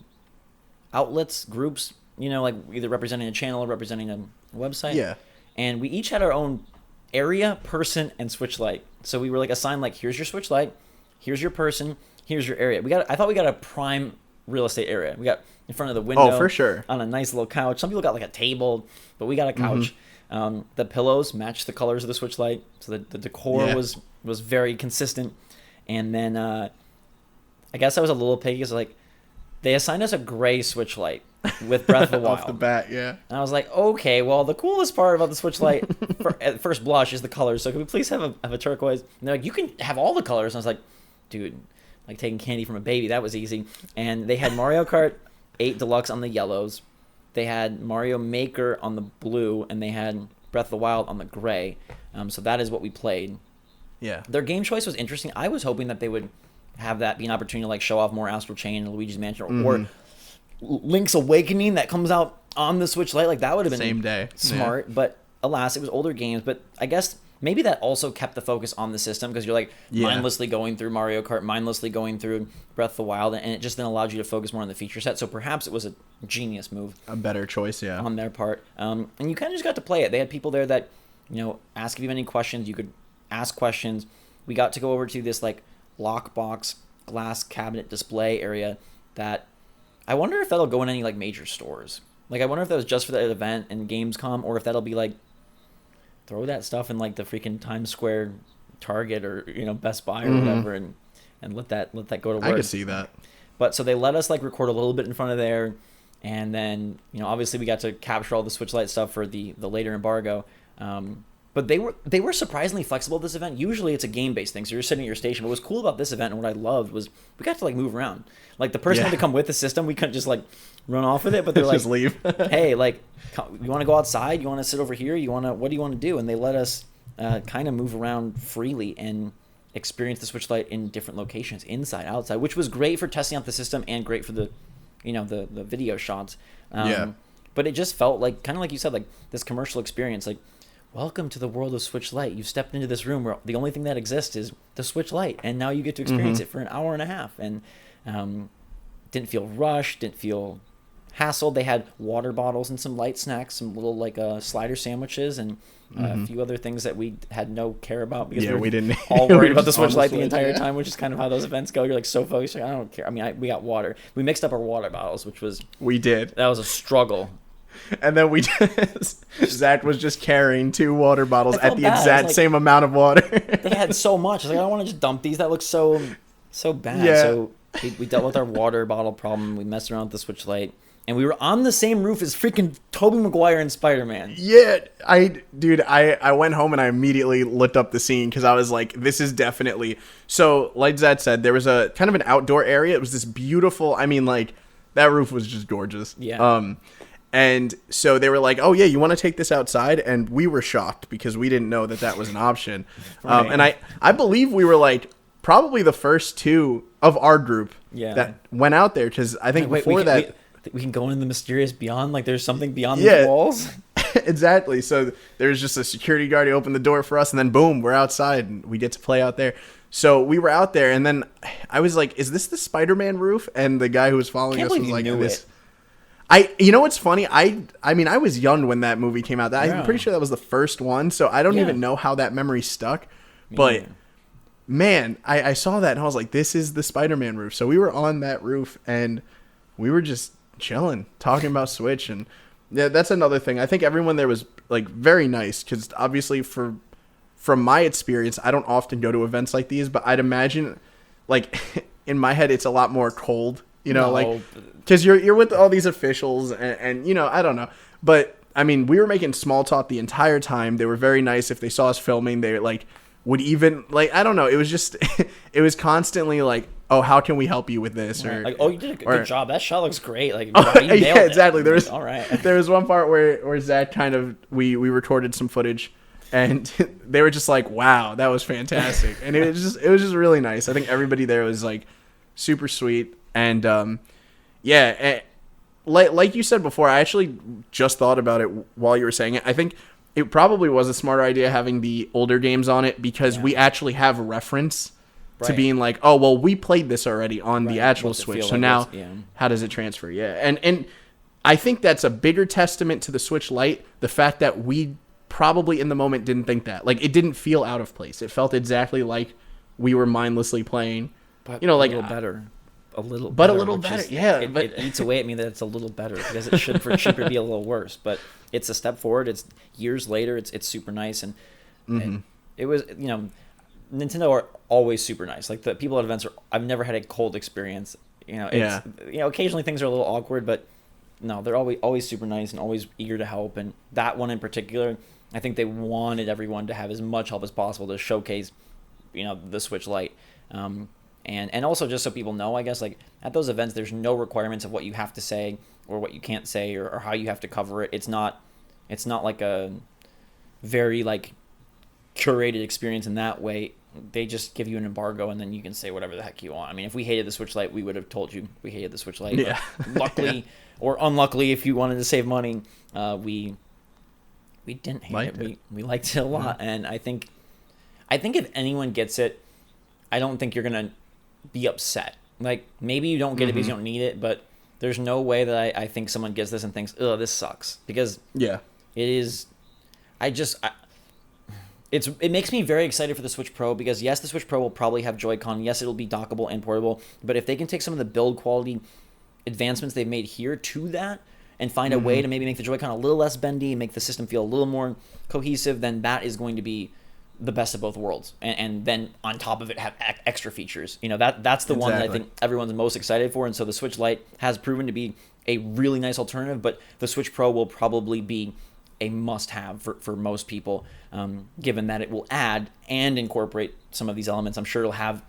S1: outlets, groups, like either representing a channel or representing a website.
S2: Yeah.
S1: And we each had our own area, person, and Switch Lite. So we were like assigned, like, here's your Switch Lite, here's your person, here's your area. I thought we got a prime real estate area. We got in front of the window.
S2: Oh, for sure.
S1: On a nice little couch. Some people got like a table, but we got a couch. The pillows matched the colors of the Switch Lite, so the decor was very consistent. And then I guess I was a little picky, because like they assigned us a gray Switch Lite with Breath of the Wild.
S2: Off the bat, yeah.
S1: And I was like, okay, well, the coolest part about the Switch Lite at first blush is the colors. So can we please have a turquoise? And they're like, you can have all the colors. And I was like, dude, like taking candy from a baby, that was easy. And they had Mario Kart 8 Deluxe on the yellows. They had Mario Maker on the blue, and they had Breath of the Wild on the gray. So that is what we played.
S2: Yeah.
S1: Their game choice was interesting. I was hoping that they would have that be an opportunity to like show off more Astral Chain and Luigi's Mansion, or Link's Awakening that comes out on the Switch Lite. Like, that would have been
S2: same day
S1: smart. Yeah. But alas, it was older games. But I guess maybe that also kept the focus on the system, because you're like mindlessly going through Mario Kart, mindlessly going through Breath of the Wild, and it just then allowed you to focus more on the feature set. So perhaps it was a genius move,
S2: a better choice, on
S1: their part. And you kind of just got to play it. They had people there that ask if you have any questions. You could ask questions. We got to go over to this like lockbox glass cabinet display area that I wonder if that'll go in any like major stores. Like I wonder if that was just for that event in Gamescom, or if that'll be like throw that stuff in like the freaking Times Square Target or Best Buy or whatever, and let that go to work.
S2: I could see that.
S1: But so they let us like record a little bit in front of there, and then obviously we got to capture all the Switch Lite stuff for the later embargo. But they were surprisingly flexible at this event. Usually it's a game-based thing, so you're sitting at your station. But what was cool about this event and what I loved was we got to like move around. Like the person had to come with the system. We couldn't just like run off with it, but they're like,
S2: just leave.
S1: Hey, like, you want to go outside? You want to sit over here? What do you want to do? And they let us kind of move around freely and experience the Switch Lite in different locations, inside, outside, which was great for testing out the system and great for the the video shots. But it just felt like, kind of like you said, like this commercial experience, like, welcome to the world of Switch Lite. You've stepped into this room where the only thing that exists is the Switch Lite, and now you get to experience it for an hour and a half. And didn't feel rushed, didn't feel hassled. They had water bottles and some light snacks, some little like slider sandwiches, and a few other things that we had no care about because
S2: we didn't
S1: all worried about the Switch Lite the entire time, which is kind of how those events go. You're like so focused, like, I don't care. I mean, we got water. We mixed up our water bottles, which was that was a struggle.
S2: And then Zach was just carrying 2 water bottles at the exact same amount of water.
S1: They had so much. I was like, I don't want to just dump these. That looks so bad. Yeah. So we dealt with our water bottle problem. We messed around with the Switch Lite. And we were on the same roof as freaking Tobey Maguire and Spider-Man.
S2: Yeah, I went home and I immediately looked up the scene because I was like, this is definitely... So, like Zach said, there was a kind of an outdoor area. It was this beautiful... I mean, like, that roof was just gorgeous.
S1: Yeah.
S2: And so they were like, oh, yeah, you want to take this outside? And we were shocked because we didn't know that was an option. Right. And I believe we were, like, probably the first 2 of our group that went out there because I think before that...
S1: We can go in the mysterious beyond, like there's something beyond these walls.
S2: Exactly. So there's just a security guard who opened the door for us, and then boom, we're outside and we get to play out there. So we were out there, and then I was like, is this the Spider-Man roof? And the guy who was following us was like, this. You know what's funny? I mean, I was young when that movie came out. I'm pretty sure that was the first one, so I don't even know how that memory stuck. But man, I saw that and I was like, this is the Spider-Man roof. So we were on that roof and we were just chilling, talking about Switch. And yeah, that's another thing. I think everyone there was like very nice because obviously from my experience, I don't often go to events like these, but I'd imagine like in my head, it's a lot more cold, like because you're with all these officials and I don't know. But I mean, we were making small talk the entire time. They were very nice. If they saw us filming, they like would even like, I don't know. It was just, it was constantly like, oh, how can we help you with this? Or
S1: like, oh, you did a good job. That shot looks great. Like,
S2: you nailed it. Exactly. There was
S1: all right.
S2: There was one part where Zach kind of we recorded some footage, and they were just like, wow, that was fantastic, and it was just really nice. I think everybody there was like super sweet, and like you said before, I actually just thought about it while you were saying it. I think it probably was a smarter idea having the older games on it because we actually have a reference to being like, oh, well, we played this already on the actual Switch. So like now how does it transfer? Yeah. And I think that's a bigger testament to the Switch Lite. The fact that we probably in the moment didn't think that, like, it didn't feel out of place. It felt exactly like we were mindlessly playing,
S1: but like a little better. A little better.
S2: Yeah.
S1: It eats away at me that it's a little better because it should for cheaper be a little worse, but it's a step forward. It's years later. It's super nice. And it was, Nintendo are always super nice. Like the people at events I've never had a cold experience. Occasionally things are a little awkward, but no, they're always super nice and always eager to help. And that one in particular, I think they wanted everyone to have as much help as possible to showcase, the Switch Lite. And also just so people know, I guess, like at those events, there's no requirements of what you have to say or what you can't say or how you have to cover it. It's not like a very like curated experience in that way. They just give you an embargo and then you can say whatever the heck you want. I mean, if we hated the Switch Lite, we would have told you we hated the Switch Lite.
S2: Yeah.
S1: Luckily or unluckily, if you wanted to save money, we didn't hate it. We liked it a lot. Yeah. And I think if anyone gets it, I don't think you're going to be upset. Like maybe you don't get it because you don't need it, but there's no way that I think someone gets this and thinks, oh, this sucks. Because it is, it makes me very excited for the Switch Pro because yes, the Switch Pro will probably have Joy-Con. Yes, it'll be dockable and portable. But if they can take some of the build quality advancements they've made here to that and find a way to maybe make the Joy-Con a little less bendy, make the system feel a little more cohesive, then that is going to be the best of both worlds. And then on top of it, have extra features. That's the one that I think everyone's most excited for. And so the Switch Lite has proven to be a really nice alternative, but the Switch Pro will probably be a must-have for most people, given that it will add and incorporate some of these elements. I'm sure it'll have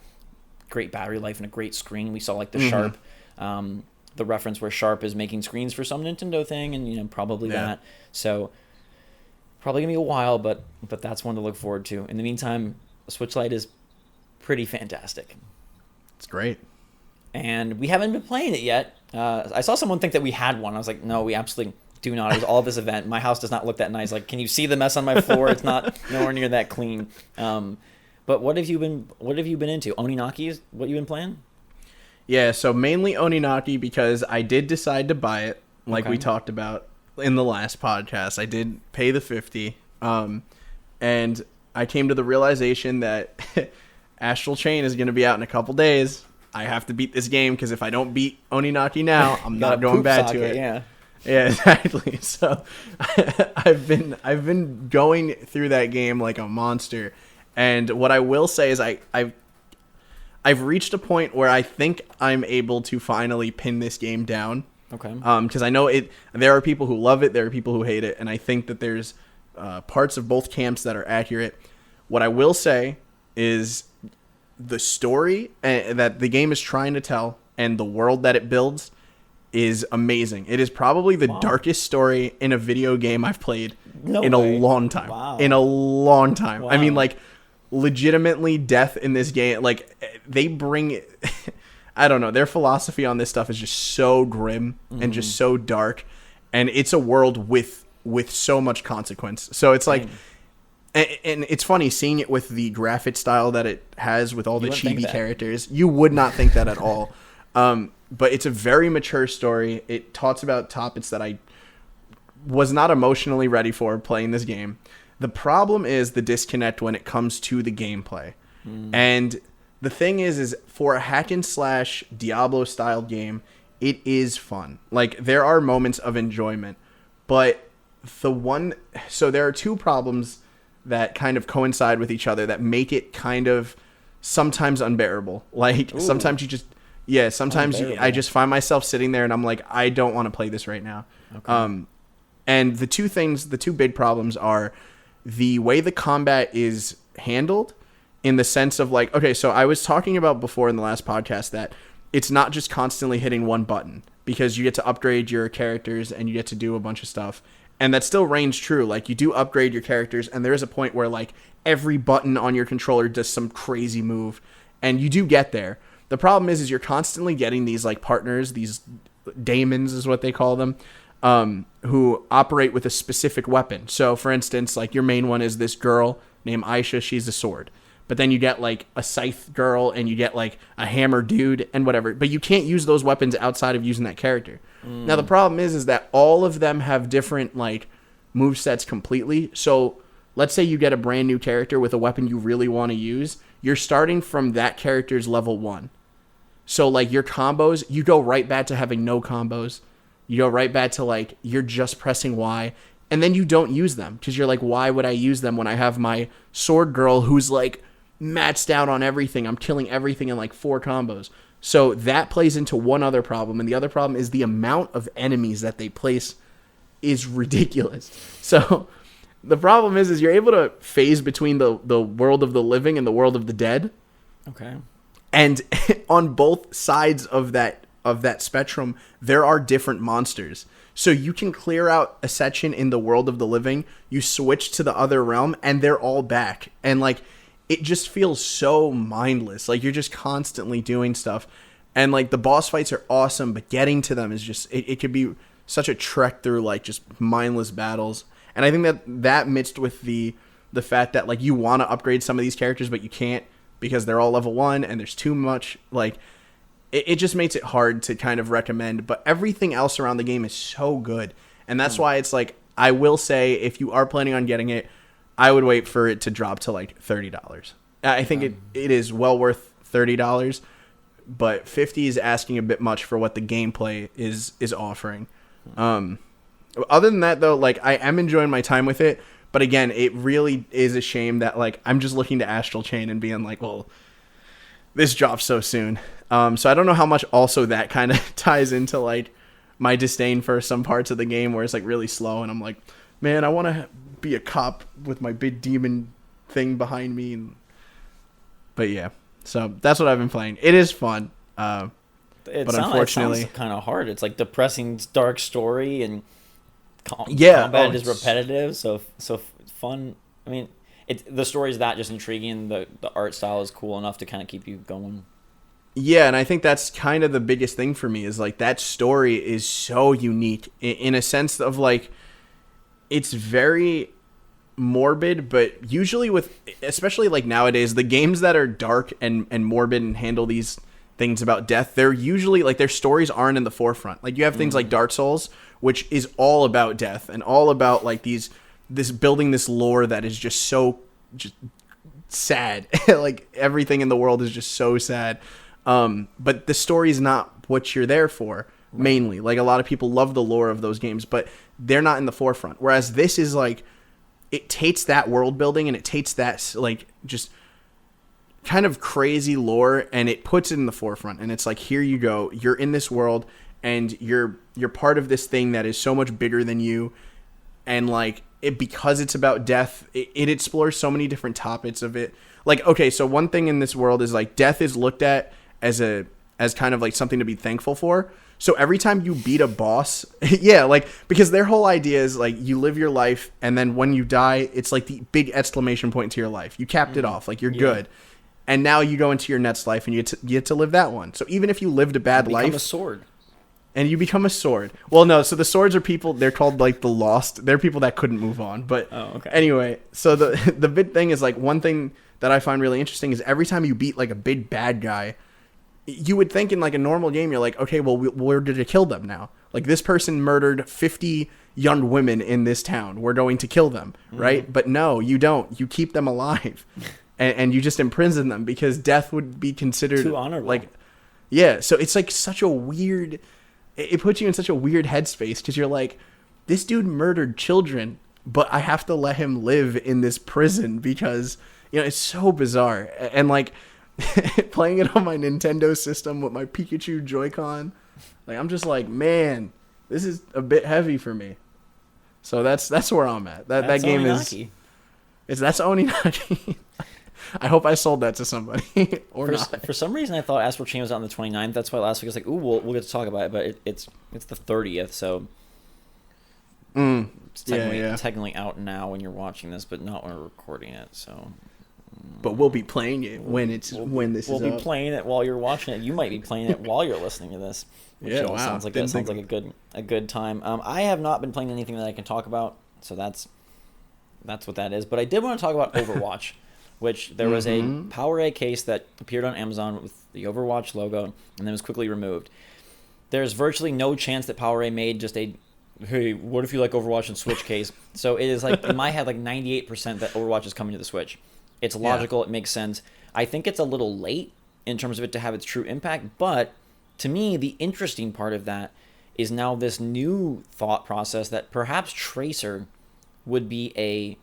S1: great battery life and a great screen. We saw like the Sharp, the reference where Sharp is making screens for some Nintendo thing, and probably that. So probably gonna be a while, but that's one to look forward to. In the meantime, the Switch Lite is pretty fantastic.
S2: It's great,
S1: and we haven't been playing it yet. I saw someone think that we had one. I was like, no, we absolutely do not. It was all this event. My house does not look that nice. Like, can you see the mess on my floor? It's not nowhere near that clean. But what have you been into? Oninaki is what you've been playing?
S2: Yeah, so mainly Oninaki because I did decide to buy it, like we talked about in the last podcast. I did pay the $50, and I came to the realization that Astral Chain is going to be out in a couple days. I have to beat this game because if I don't beat Oninaki now, I'm not going back to it.
S1: Yeah,
S2: exactly. So I've been going through that game like a monster, and what I will say is I've reached a point where I think I'm able to finally pin this game down.
S1: Okay.
S2: Because I know there are people who love it, there are people who hate it, and I think that there's parts of both camps that are accurate. What I will say is the story that the game is trying to tell and the world that it builds is amazing. It is probably the darkest story in a video game I've played a long time.
S1: Wow.
S2: In a long time.
S1: Wow.
S2: I mean, like, legitimately death in this game, like, they bring I don't know, their philosophy on this stuff is just so grim and just so dark, and it's a world with so much consequence. So it's like and it's funny seeing it with the graphic style that it has with all the chibi characters. You would not think that at all. But it's a very mature story. It talks about topics that I was not emotionally ready for playing this game. The problem is the disconnect when it comes to the gameplay. And the thing is for a hack and slash Diablo style game, it is fun. Like, there are moments of enjoyment, but there are two problems that kind of coincide with each other that make it kind of sometimes unbearable. Like, sometimes I just find myself sitting there and I'm like, I don't want to play this right now. Okay. And the two big problems are the way the combat is handled, in the sense of, like, okay, so I was talking about before in the last podcast that it's not just constantly hitting one button, because you get to upgrade your characters and you get to do a bunch of stuff. And that still reigns true. Like, you do upgrade your characters, and there is a point where, like, every button on your controller does some crazy move, and you do get there. The problem is you're constantly getting these, like, partners, these daemons is what they call them, who operate with a specific weapon. So, for instance, like, your main one is this girl named Aisha. She's a sword. But then you get, like, a scythe girl, and you get, like, a hammer dude and whatever. But you can't use those weapons outside of using that character. Now, the problem is that all of them have different, like, movesets completely. So, let's say you get a brand new character with a weapon you really want to use. You're starting from that character's level 1. So, like, your combos, you go right back to having no combos. You go right back to, like, you're just pressing Y. And then you don't use them. Because you're like, why would I use them when I have my sword girl who's, like, maxed out on everything? I'm killing everything in like 4 combos. So that plays into one other problem, and the other problem is the amount of enemies that they place is ridiculous. So the problem is you're able to phase between the world of the living and the world of the dead.
S1: Okay.
S2: And on both sides of that spectrum, there are different monsters. So you can clear out a section in the world of the living, you switch to the other realm, and they're all back. And, like, it just feels so mindless. Like, you're just constantly doing stuff. And, like, the boss fights are awesome, but getting to them is just, it could be such a trek through, like, just mindless battles. And I think that mixed with the fact that, like, you want to upgrade some of these characters, but you can't because they're all level 1 and there's too much, like, it just makes it hard to kind of recommend. But everything else around the game is so good. And that's why it's like, I will say, if you are planning on getting it, I would wait for it to drop to like $30. I think it is well worth $30 but 50 is asking a bit much for what the gameplay is offering. Other than that, though, like, I am enjoying my time with it. But again, it really is a shame that, like, I'm just looking to Astral Chain and being like, well, this drops so soon. So I don't know how much also that kind of ties into, like, my disdain for some parts of the game where it's, like, really slow. And I'm like, man, I want to be a cop with my big demon thing behind me. But yeah, so that's what I've been playing. It is fun. But unfortunately,
S1: it sounds kind of hard. It's like depressing, dark story, and combat is repetitive. So fun. I mean, the story is that just intriguing. The art style is cool enough to kind of keep you going.
S2: Yeah, and I think that's kind of the biggest thing for me is, like, that story is so unique in a sense of, like, it's very morbid, but usually especially like nowadays, the games that are dark and morbid and handle these things about death, they're usually, like, their stories aren't in the forefront. Like, you have things like Dark Souls, which is all about death and all about, like, this building this lore that is just so just sad. Like, everything in the world is just so sad. But the story is not what you're there for, mainly. Like, a lot of people love the lore of those games, but they're not in the forefront. Whereas this is, like, it takes that world building and it takes that, like, just kind of crazy lore and it puts it in the forefront. And it's like, here you go. You're in this world and you're part of this thing that is so much bigger than you. And, like, because it's about death, it explores so many different topics of it. Like, okay, so one thing in this world is, like, death is looked at as kind of like something to be thankful for. So every time you beat a boss, yeah, like, because their whole idea is, like, you live your life and then when you die, it's like the big exclamation point to your life. You capped it off, like, you're good. And now you go into your next life and you get to live that one. So even if you lived a bad life,
S1: become a sword.
S2: And you become a sword. Well, no, so the swords are people, they're called, like, the lost. They're people that couldn't move on. But anyway, so the big thing is, like, one thing that I find really interesting is every time you beat, like, a big bad guy, you would think in, like, a normal game, you're like, okay, well, where did you kill them now? Like, this person murdered 50 young women in this town. We're going to kill them, right? But no, you don't. You keep them alive. and you just imprison them because death would be considered
S1: too honorable.
S2: Like, yeah, so it's, like, such a weird... It puts you in such a weird headspace because you're like, this dude murdered children, but I have to let him live in this prison because, you know, it's so bizarre. And, like... playing it on my Nintendo system with my Pikachu Joy-Con, like, I'm just like, man, this is a bit heavy for me. So that's where I'm at. That game
S1: Oninaki.
S2: That's Oninaki. I hope I sold that to somebody not.
S1: For some reason, I thought Astral Chain was out on the 29th. That's why last week I was like, ooh, we'll get to talk about it. But it's the 30th, so it's technically out now when you're watching this, but not when we're recording it. So.
S2: But we'll be playing it when this is up.
S1: We'll be playing it while you're watching it. You might be playing it while you're listening to this. Which sounds like a good time. I have not been playing anything that I can talk about, so that's what that is. But I did want to talk about Overwatch, which there was a PowerA case that appeared on Amazon with the Overwatch logo and then was quickly removed. There's virtually no chance that PowerA made just a hey, what if you like Overwatch and Switch case? So it is like in my head like 98% that Overwatch is coming to the Switch. It's logical. It makes sense. I think it's a little late in terms of it to have its true impact. But to me, the interesting part of that is now this new thought process that perhaps Tracer would be a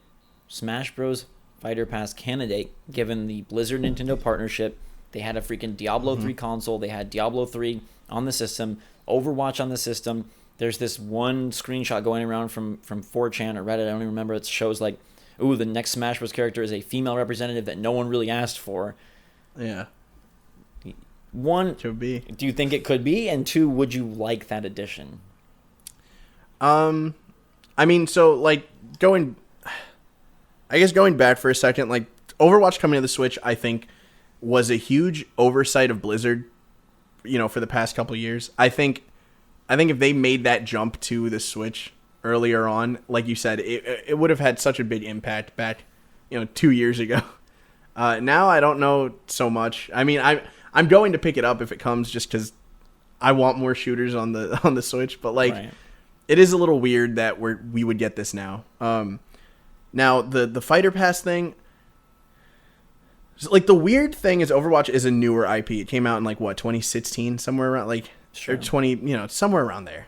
S1: Smash Bros. Fighter Pass candidate given the Blizzard Nintendo partnership. They had a freaking Diablo 3 console. They had Diablo 3 on the system, Overwatch on the system. There's this one screenshot going around from 4chan or Reddit. I don't even remember. It shows like, ooh, the next Smash Bros. Character is a female representative that no one really asked for.
S2: Yeah.
S1: One,
S2: could be.
S1: Do you think it could be? And two, would you like that addition?
S2: I mean, so, like, going back for a second, like, Overwatch coming to the Switch, I think, was a huge oversight of Blizzard, you know, for the past couple of years. I think if they made that jump to the Switch earlier on, like you said, it would have had such a big impact back, 2 years ago. Now I don't know so much. I mean, I'm going to pick it up if it comes, just because I want more shooters on the Switch. But like, right. It is a little weird that we would get this now. Now the Fighter Pass thing. So, like, the weird thing is Overwatch is a newer IP. It came out in like what 2016, somewhere around like
S1: Sure.
S2: or 20, somewhere around there.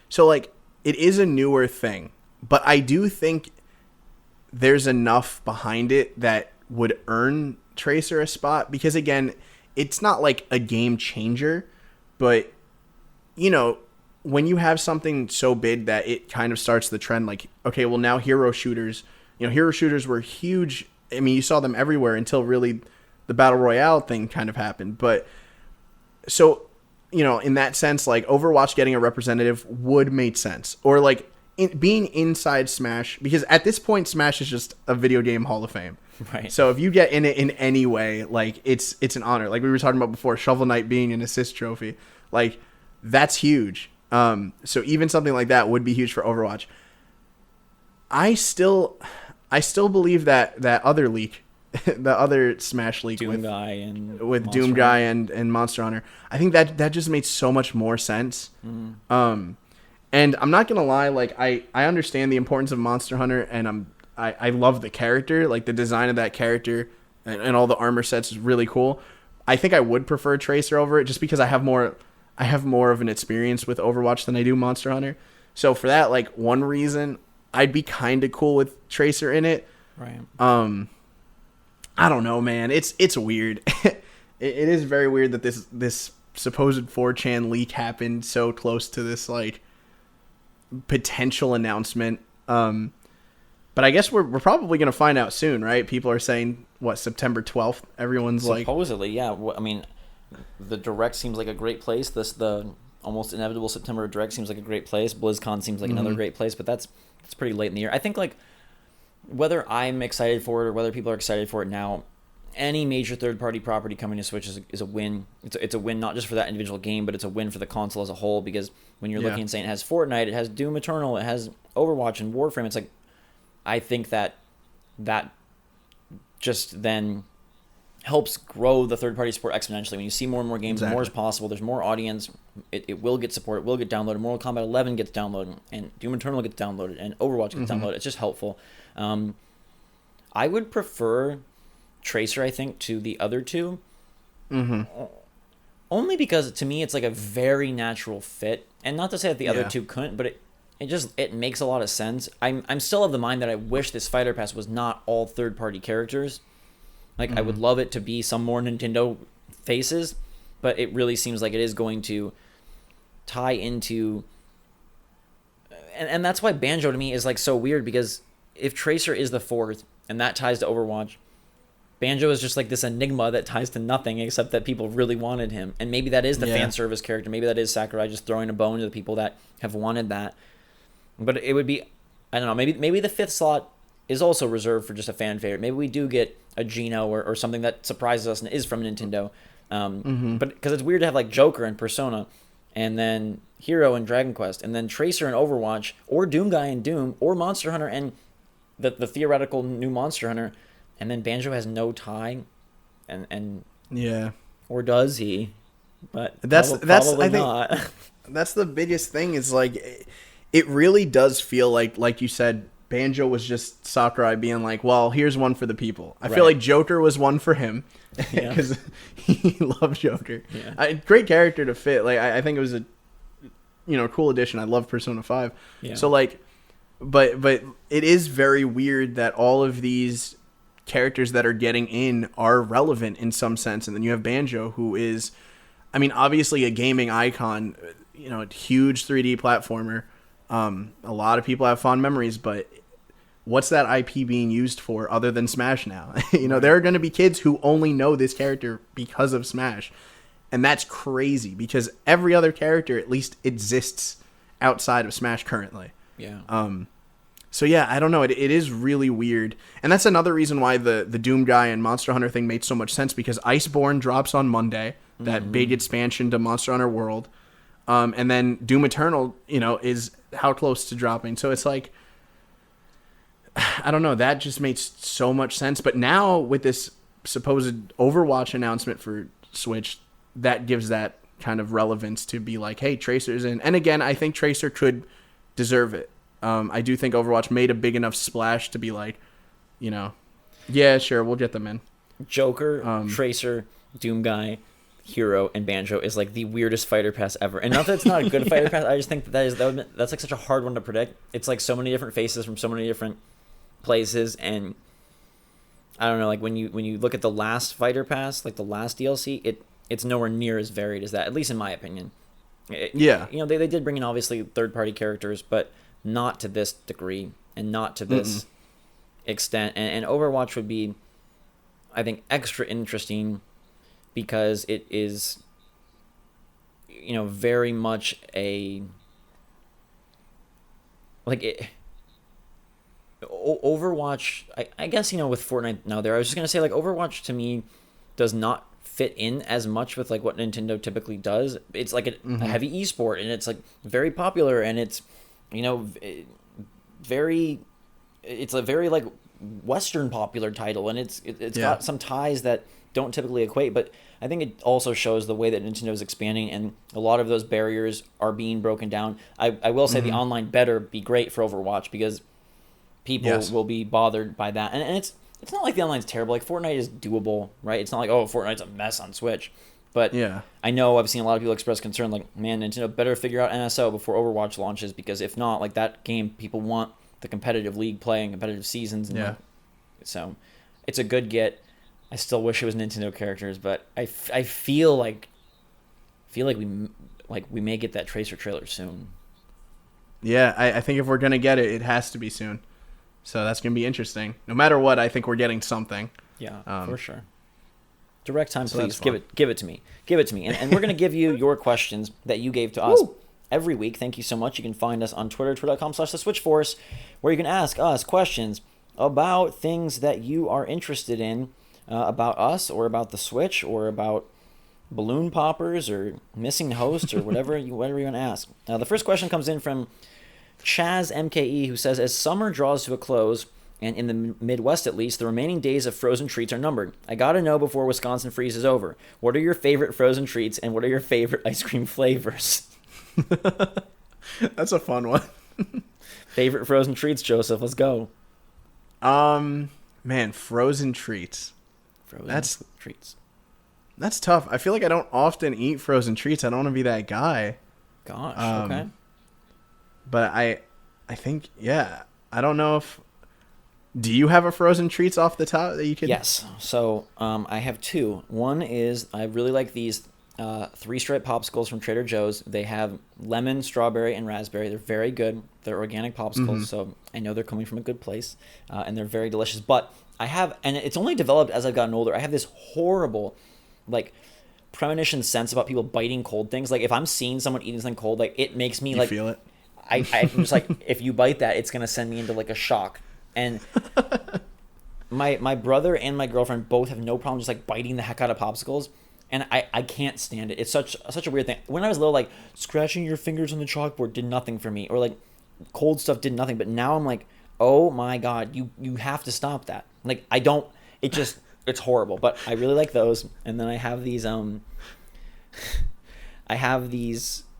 S2: So like it is a newer thing, but I do think there's enough behind it that would earn Tracer a spot because again, it's not like a game changer, but when you have something so big that it kind of starts the trend, like, okay, well now hero shooters were huge. I mean, you saw them everywhere until really the Battle Royale thing kind of happened. But so, in that sense, like Overwatch getting a representative would make sense. Or like being inside Smash, because at this point, Smash is just a video game Hall of Fame.
S1: Right.
S2: So if you get in it in any way, like it's an honor. Like we were talking about before, Shovel Knight being an assist trophy, like that's huge. So even something like that would be huge for Overwatch. I still believe that other leak, the other Smash leak with Doom Guy and Monster Hunter, I think that just made so much more sense. Mm. And I'm not gonna lie, like I understand the importance of Monster Hunter, and I love the character, like the design of that character and all the armor sets is really cool. I think I would prefer Tracer over it just because I have more of an experience with Overwatch than I do Monster Hunter. So for that, like one reason, I'd be kind of cool with Tracer in it.
S1: Right.
S2: I don't know, man. It's weird. it is very weird that this supposed 4chan leak happened so close to this like potential announcement. But I guess we're probably gonna find out soon, right? People are saying what, September 12th. Everyone's
S1: supposedly, yeah. I mean, the Direct seems like a great place. The almost inevitable September Direct seems like a great place. BlizzCon seems like another great place, but that's pretty late in the year. I think like whether I'm excited for it or whether people are excited for it now, any major third-party property coming to Switch is a win. It's a win not just for that individual game, but it's a win for the console as a whole, because when you're looking and saying it has Fortnite, it has Doom Eternal, it has Overwatch and Warframe, it's like I think that just then helps grow the third-party support exponentially. When you see more and more games, more is possible. There's more audience. It will get support. It will get downloaded. Mortal Kombat 11 gets downloaded, and Doom Eternal gets downloaded, and Overwatch gets downloaded. It's just helpful. I would prefer Tracer, I think, to the other two. Only because, to me, it's like a very natural fit. And not to say that the other two couldn't, but it makes a lot of sense. I'm still of the mind that I wish this Fighter Pass was not all third-party characters. Like, I would love it to be some more Nintendo faces, but it really seems like it is going to tie into... And that's why Banjo, to me, is like so weird, because if Tracer is the fourth, and that ties to Overwatch, Banjo is just like this enigma that ties to nothing except that people really wanted him. And maybe that is the fan service character. Maybe that is Sakurai just throwing a bone to the people that have wanted that. But it would be, I don't know, maybe the fifth slot is also reserved for just a fan favorite. Maybe we do get a Geno or something that surprises us and is from Nintendo. But because it's weird to have like Joker and Persona, and then Hero and Dragon Quest, and then Tracer and Overwatch, or Doom Guy and Doom, or Monster Hunter and the theoretical new Monster Hunter, and then Banjo has no tie, and or does he? But that's
S2: probably
S1: I think not.
S2: That's the biggest thing, is like it really does feel like you said, Banjo was just Sakurai being like, well, here's one for the people. I feel like Joker was one for him because he loves Joker. Great character to fit. Like I think it was a cool addition. I love Persona 5. So like, but it is very weird that all of these characters that are getting in are relevant in some sense, and then you have Banjo, who is, I mean, obviously a gaming icon, a huge 3D platformer. A lot of people have fond memories, but what's that IP being used for other than Smash now? There are going to be kids who only know this character because of Smash, and that's crazy because every other character at least exists outside of Smash currently. So yeah, I don't know. It is really weird, and that's another reason why the Doom Guy and Monster Hunter thing made so much sense, because Iceborne drops on Monday, that big expansion to Monster Hunter World, and then Doom Eternal, is how close to dropping. So it's like, I don't know. That just makes so much sense. But now with this supposed Overwatch announcement for Switch, that gives that kind of relevance to be like, hey, Tracer's in. And again, I think Tracer could deserve it. I do think Overwatch made a big enough splash to be like, yeah, sure, we'll get them in.
S1: Joker, Tracer, Doom Guy, Hero, and Banjo is like the weirdest fighter pass ever. And not that it's not a good fighter pass, I just think that's like such a hard one to predict. It's like so many different faces from so many different places, and I don't know, like when you look at the last fighter pass, like the last DLC, it's nowhere near as varied as that, at least in my opinion.
S2: Yeah.
S1: You know, they did bring in obviously third-party characters, but not to this degree and not to this extent. And Overwatch would be, I think, extra interesting because it is, you know, very much a, like, it, Overwatch, I guess, you know, with Fortnite now there, I was just going to say, like, Overwatch to me does not fit in as much with, like, what Nintendo typically does. It's like a heavy esport, and it's, like, very popular, and it's, you know, it's a very, like, Western popular title, and it's got some ties that don't typically equate, but I think it also shows the way that Nintendo is expanding, and a lot of those barriers are being broken down. I will say the online better be great for Overwatch because people will be bothered by that, and it's not like the online's terrible. Like, Fortnite is doable, right? It's not like, oh, Fortnite's a mess on Switch, but I know I've seen a lot of people express concern, like, man, Nintendo better figure out NSO before Overwatch launches, because if not, like, that game, people want the competitive league play and competitive seasons, and so it's a good get. I still wish it was Nintendo characters, but I feel like we may get that Tracer trailer soon.
S2: Yeah, I think if we're gonna get it, it has to be soon. So that's gonna be interesting. No matter what, I think we're getting something.
S1: Yeah, for sure. Direct time, please. Give it to me. Give it to me. And we're gonna give you your questions that you gave to us every week. Thank you so much. You can find us on Twitter, twitter.com/SwitchForce, where you can ask us questions about things that you are interested in. About us, or about the Switch, or about balloon poppers, or missing hosts, or whatever you want to ask. The first question comes in from Chaz MKE, who says, as summer draws to a close, and in the Midwest at least, the remaining days of frozen treats are numbered. I gotta know before Wisconsin freeze is over, what are your favorite frozen treats, and what are your favorite ice cream flavors?
S2: That's a fun one.
S1: Favorite frozen treats, Joseph? Let's go.
S2: Man, frozen treats.
S1: Treats.
S2: That's tough. I feel like I don't often eat frozen treats. I don't want to be that guy.
S1: Gosh, okay.
S2: But I think, I don't know if... Do you have a frozen treats off the top that you could...
S1: Yes. So I have two. One is I really like these 3-stripe popsicles from Trader Joe's. They have lemon, strawberry, and raspberry. They're very good. They're organic popsicles, so I know they're coming from a good place, and they're very delicious. But I have, and it's only developed as I've gotten older, I have this horrible, like, premonition sense about people biting cold things. Like, if I'm seeing someone eating something cold, like, it makes me,
S2: you
S1: like...
S2: feel it?
S1: I'm just like, if you bite that, it's going to send me into, like, a shock. And my brother and my girlfriend both have no problem just, like, biting the heck out of popsicles. And I can't stand it. It's such a weird thing. When I was little, like, scratching your fingers on the chalkboard did nothing for me. Or, like, cold stuff did nothing. But now I'm like, oh, my God, you have to stop that. Like, it's horrible. But I really like those. And then I have these,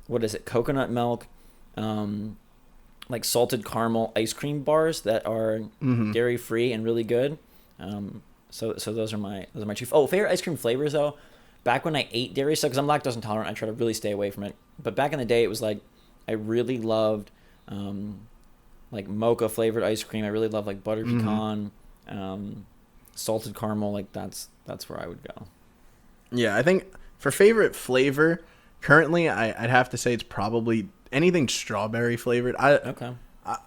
S1: what is it, coconut milk, like, salted caramel ice cream bars that are dairy-free and really good. So those are my two. Oh, favorite ice cream flavors, though. Back when I ate dairy stuff, because I'm lactose intolerant, I try to really stay away from it. But back in the day, it was like, I really loved, like, mocha flavored ice cream. I really loved, like, butter pecan, salted caramel. Like, that's where I would go.
S2: Yeah, I think for favorite flavor, currently, I'd have to say it's probably anything strawberry flavored. I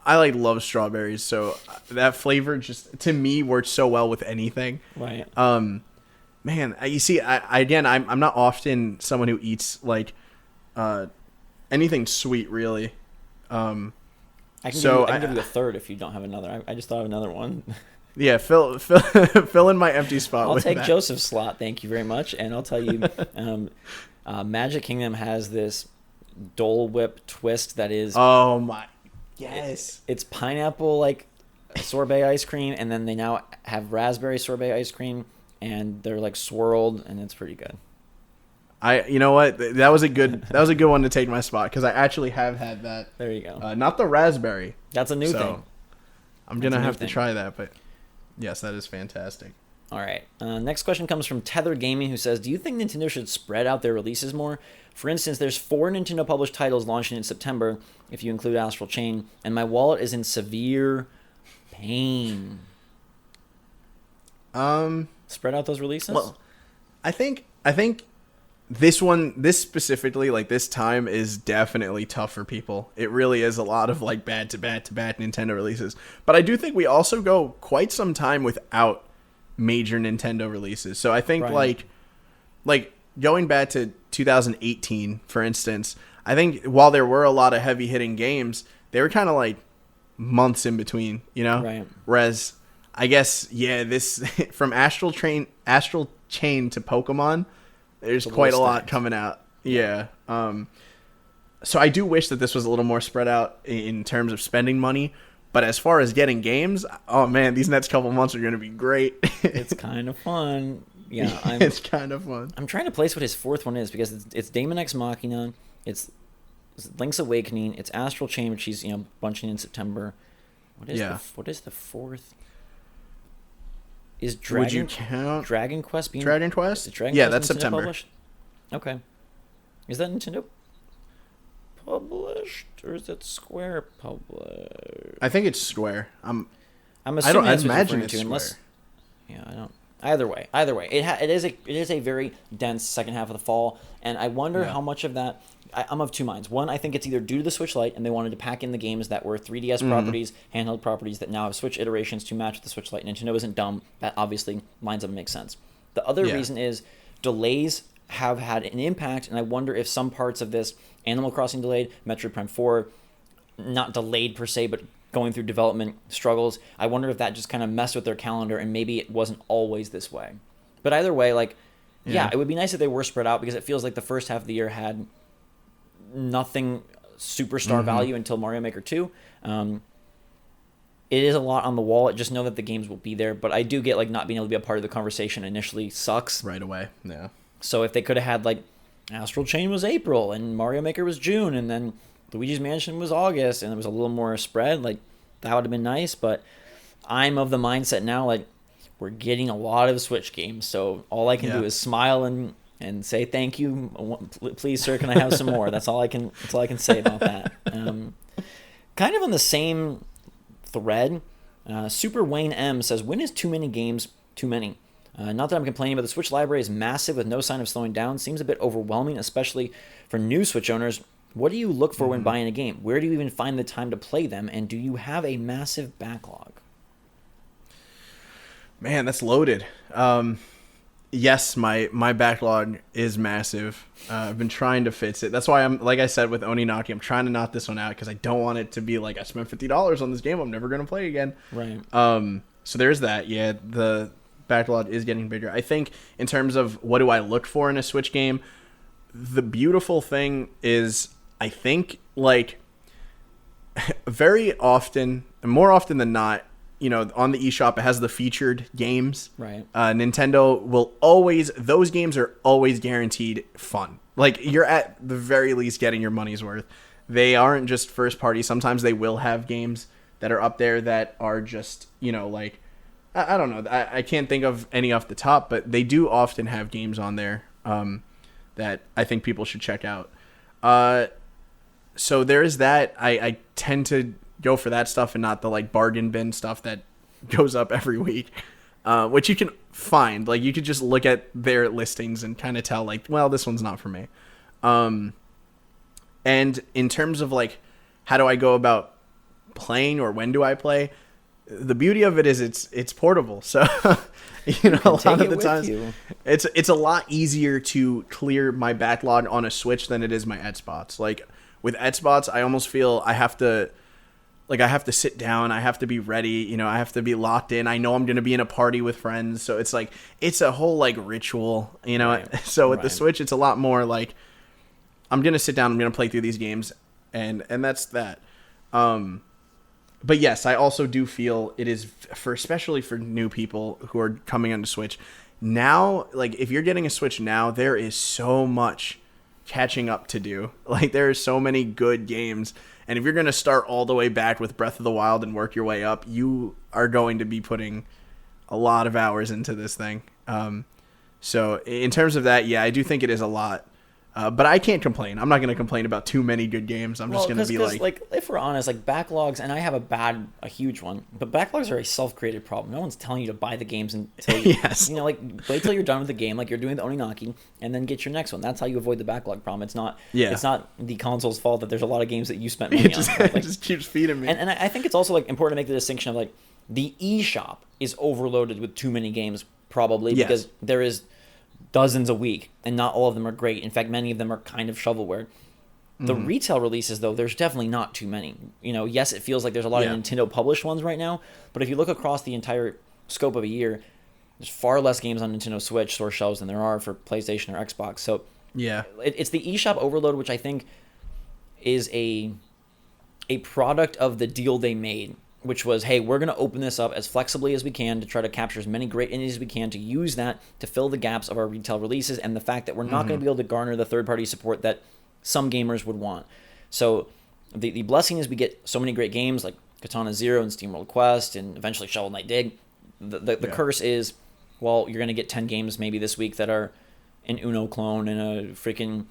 S2: like love strawberries, so that flavor just, to me, works so well with anything.
S1: Right.
S2: Man, you see, I'm not often someone who eats, like, anything sweet, really.
S1: I can give you a third if you don't have another. I just thought of another one.
S2: Yeah, fill in my empty spot.
S1: I'll take Joseph's slot. Thank you very much. And I'll tell you, Magic Kingdom has this Dole Whip twist that is...
S2: Oh, my... Yes.
S1: It's pineapple, like, sorbet ice cream, and then they now have raspberry sorbet ice cream, and they're, like, swirled, and it's pretty good.
S2: You know what? That was a good one to take my spot, because I actually have had that.
S1: There you go.
S2: Not the raspberry.
S1: That's a new thing.
S2: I'm going to have to try that, but yes, that is fantastic.
S1: All right. Next question comes from Tethered Gaming, who says, do you think Nintendo should spread out their releases more? For instance, there's 4 Nintendo published titles launching in September, if you include Astral Chain, and my wallet is in severe pain. Spread out those releases?
S2: Well, I think this specifically, like this time, is definitely tough for people. It really is a lot of like bad to bad Nintendo releases. But I do think we also go quite some time without major Nintendo releases. So I think like going back to 2018, for instance, I think while there were a lot of heavy hitting games, they were kind of like months in between, you know?
S1: Right.
S2: Whereas I guess, yeah, this from Astral Chain to Pokemon, there's quite a lot coming out. Yeah. So I do wish that this was a little more spread out in terms of spending money. But as far as getting games, oh man, these next couple months are going to be great.
S1: It's kind of fun. Yeah,
S2: it's kind of fun.
S1: I'm trying to place what his fourth one is, because it's Daemon X Machina, it's Link's Awakening, it's Astral Chain, which he's bunching in September. What is the fourth? Is Dragon,
S2: would you count
S1: Dragon Quest being
S2: Dragon Quest?
S1: Yeah,
S2: that's
S1: Nintendo
S2: September.
S1: Published? Okay. Is that Nintendo published, or is it Square published?
S2: I think it's Square.
S1: I'm assuming
S2: I imagine it's Square.
S1: I don't. Either way, it is a very dense second half of the fall, and I wonder how much of that. I'm of two minds. One, I think it's either due to the Switch Lite, and they wanted to pack in the games that were 3DS properties, handheld properties that now have Switch iterations to match with the Switch Lite. Nintendo isn't dumb. That obviously lines up and makes sense. The other reason is delays have had an impact, and I wonder if some parts of this, Animal Crossing delayed, Metroid Prime 4, not delayed per se, but going through development struggles, I wonder if that just kind of messed with their calendar, and maybe it wasn't always this way. But either way, it would be nice if they were spread out, because it feels like the first half of the year had nothing superstar value until Mario Maker 2. It is a lot on the wall. Just know that the games will be there, but I do get not being able to be a part of the conversation initially sucks.
S2: Right away, yeah.
S1: So if they could have had Astral Chain was April and Mario Maker was June, and then Luigi's Mansion was August, and there was a little more spread, that would have been nice. But I'm of the mindset now, we're getting a lot of Switch games, so all I can do is smile and say thank you. Please, sir, can I have some more? That's all I can say about that. Kind of on the same thread, Super Wayne M says, when is too many games too many? Not that I'm complaining, but the Switch library is massive with no sign of slowing down. Seems a bit overwhelming, especially for new Switch owners. What do you look for when buying a game? Where do you even find the time to play them? And do you have a massive backlog?
S2: Man, that's loaded. Yes, my backlog is massive. I've been trying to fix it. That's why I'm, like I said with Oninaki, I'm trying to knock this one out, because I don't want it to be I spent $50 on this game I'm never going to play again.
S1: Right.
S2: So there's that. Yeah, the backlog is getting bigger. I think in terms of what do I look for in a Switch game, the beautiful thing is, I think, very often, more often than not, on the eShop, it has the featured games.
S1: Right.
S2: Nintendo will always, those games are always guaranteed fun. You're at the very least getting your money's worth. They aren't just first party. Sometimes they will have games that are up there that are just, I don't know. I can't think of any off the top, but they do often have games on there that I think people should check out. So there is that. I tend to go for that stuff and not the bargain bin stuff that goes up every week, which you can find. You could just look at their listings and kind of tell well, this one's not for me. And in terms of how do I go about playing, or when do I play? The beauty of it is it's portable. So a lot of the times it's a lot easier to clear my backlog on a Switch than it is my Xbox. With Xbox, I almost feel I have to sit down, I have to be ready, I have to be locked in. I know I'm going to be in a party with friends, so it's a whole ritual, Right. So with the Switch, it's a lot more I'm going to sit down, I'm going to play through these games, and that's that. But yes, I also do feel it is especially for new people who are coming onto Switch now. If you're getting a Switch now, there is so much catching up to do. There are so many good games, and if you're going to start all the way back with Breath of the Wild and work your way up, you are going to be putting a lot of hours into this thing. So in terms of that, yeah, I do think it is a lot. But I can't complain. I'm not going to complain about too many good games. I'm just going to be
S1: like, if we're honest, like backlogs, and I have a huge one, but backlogs are a self-created problem. No one's telling you to buy the games until
S2: yes.
S1: Like wait till you're done with the game, like you're doing the Oninaki, and then get your next one. That's how you avoid the backlog problem. It's not the console's fault that there's a lot of games that you spent money on.
S2: It just keeps feeding me.
S1: And I think it's also like important to make the distinction of like the eShop is overloaded with too many games probably because there is dozens a week, and not all of them are great. In fact, many of them are kind of shovelware. The retail releases, though, there's definitely not too many. Yes, it feels like there's a lot of Nintendo published ones right now, but if you look across the entire scope of a year, there's far less games on Nintendo Switch store shelves than there are for PlayStation or Xbox. So it's the eShop overload, which I think is a product of the deal they made, which was, hey, we're going to open this up as flexibly as we can to try to capture as many great indies as we can to use that to fill the gaps of our retail releases and the fact that we're not going to be able to garner the third-party support that some gamers would want. So the blessing is we get so many great games like Katana Zero and SteamWorld Quest and eventually Shovel Knight Dig. The curse is, well, you're going to get 10 games maybe this week that are an Uno clone and a freaking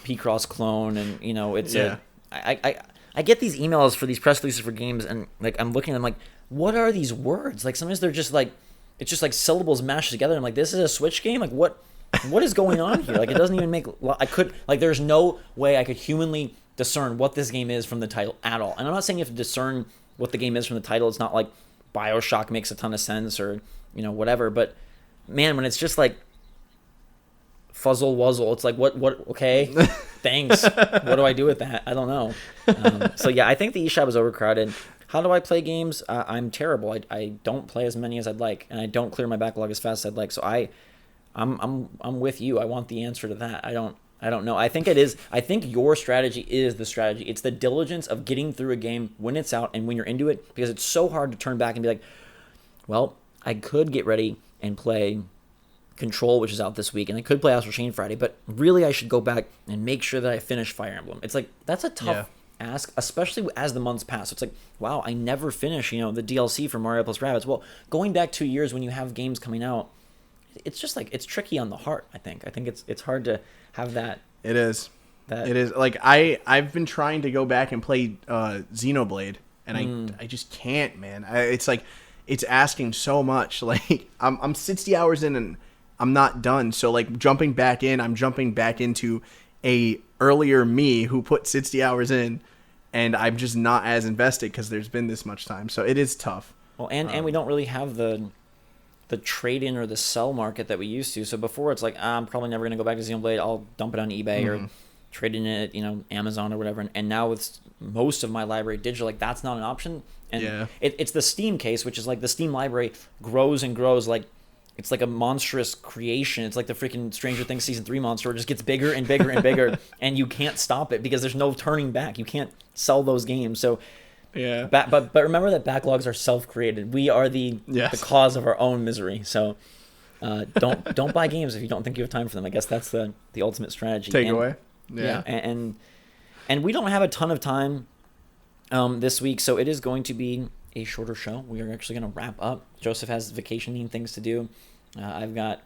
S1: P-Cross clone, and, it's I get these emails for these press releases for games, and like I'm looking, I'm like, what are these words? Like sometimes they're just like, it's just like syllables mashed together. I'm like, this is a Switch game? Like what is going on here? Like it doesn't even make, there's no way I could humanly discern what this game is from the title at all. And I'm not saying you have to discern what the game is from the title. It's not like BioShock makes a ton of sense or, whatever. But man, when it's just like fuzzle wuzzle, it's like, what, okay. Thanks. What do I do with that? I don't know. So yeah, I think the eShop is overcrowded. How do I play games? I'm terrible. I don't play as many as I'd like, and I don't clear my backlog as fast as I'd like. So I'm with you. I want the answer to that. I don't know. I think it is. I think your strategy is the strategy. It's the diligence of getting through a game when it's out and when you're into it, because it's so hard to turn back and be like, well, I could get ready and play Control, which is out this week, and I could play Astral Chain Friday, but really I should go back and make sure that I finish Fire Emblem. It's like, that's a tough ask, especially as the months pass. It's like, wow, I never finish, the DLC for Mario plus Rabbids. Well, going back 2 years when you have games coming out, it's just like, it's tricky on the heart, I think. I think it's hard to have that.
S2: It is. It is. Like, I've been trying to go back and play Xenoblade, and I just can't, man. It's like, it's asking so much. Like, I'm 60 hours in, and I'm not done. So like jumping back in, I'm jumping back into a earlier me who put 60 hours in, and I'm just not as invested because there's been this much time. So it is tough.
S1: Well, and we don't really have the trade-in or the sell market that we used to. So before it's like, I'm probably never going to go back to Xenoblade. I'll dump it on eBay or trade in it at, Amazon or whatever. And now with most of my library digital, like that's not an option. And it's the Steam case, which is like the Steam library grows and grows like, it's like a monstrous creation. It's like the freaking Stranger Things Season 3 monster. It just gets bigger and bigger and bigger, and you can't stop it because there's no turning back. You can't sell those games. So, but remember that backlogs are self-created. We are the cause of our own misery. So, don't buy games if you don't think you have time for them. I guess that's the ultimate strategy.
S2: Takeaway.
S1: And we don't have a ton of time this week, so it is going to be a shorter show. We are actually going to wrap up. Joseph has vacationing things to do. I've got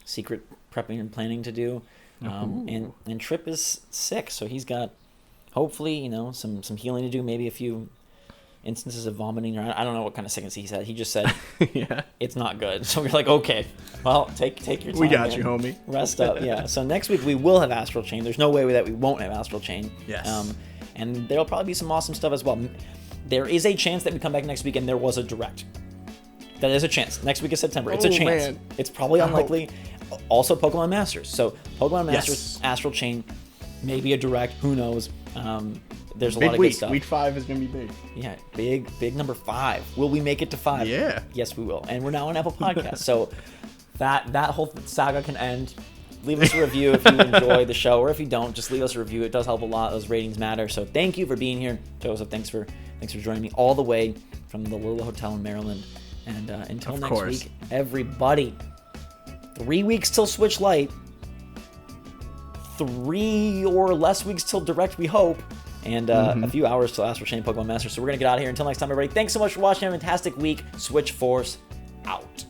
S1: secret prepping and planning to do. And Trip is sick, so he's got hopefully some healing to do. Maybe a few instances of vomiting, or I don't know what kind of sickness he said. He just said it's not good. So we're like, okay, well, take your time.
S2: We got you, homie.
S1: Rest up. So next week we will have Astral Chain. There's no way that we won't have Astral Chain.
S2: Yes.
S1: And there'll probably be some awesome stuff as well. There is a chance that we come back next week and there was a direct. That is a chance. Next week of September. It's a chance. Man. It's probably unlikely. Also, Pokemon Masters. So, Pokemon Masters, Astral Chain, maybe a direct. Who knows? There's a lot of good stuff.
S2: Week 5 is going to be big.
S1: Yeah, big number 5. Will we make it to 5?
S2: Yeah.
S1: Yes, we will. And we're now on Apple Podcasts. So, that whole saga can end. Leave us a review if you enjoy the show, or if you don't, just leave us a review. It does help a lot. Those ratings matter. So thank you for being here, Joseph. Thanks for joining me all the way from the little hotel in Maryland. And until next week, everybody, 3 weeks till Switch Lite, 3 or less weeks till Direct, we hope, and a few hours till Astral Chain Pokemon Masters. So we're going to get out of here. Until next time, everybody, thanks so much for watching. Have a fantastic week. SwitchForce out.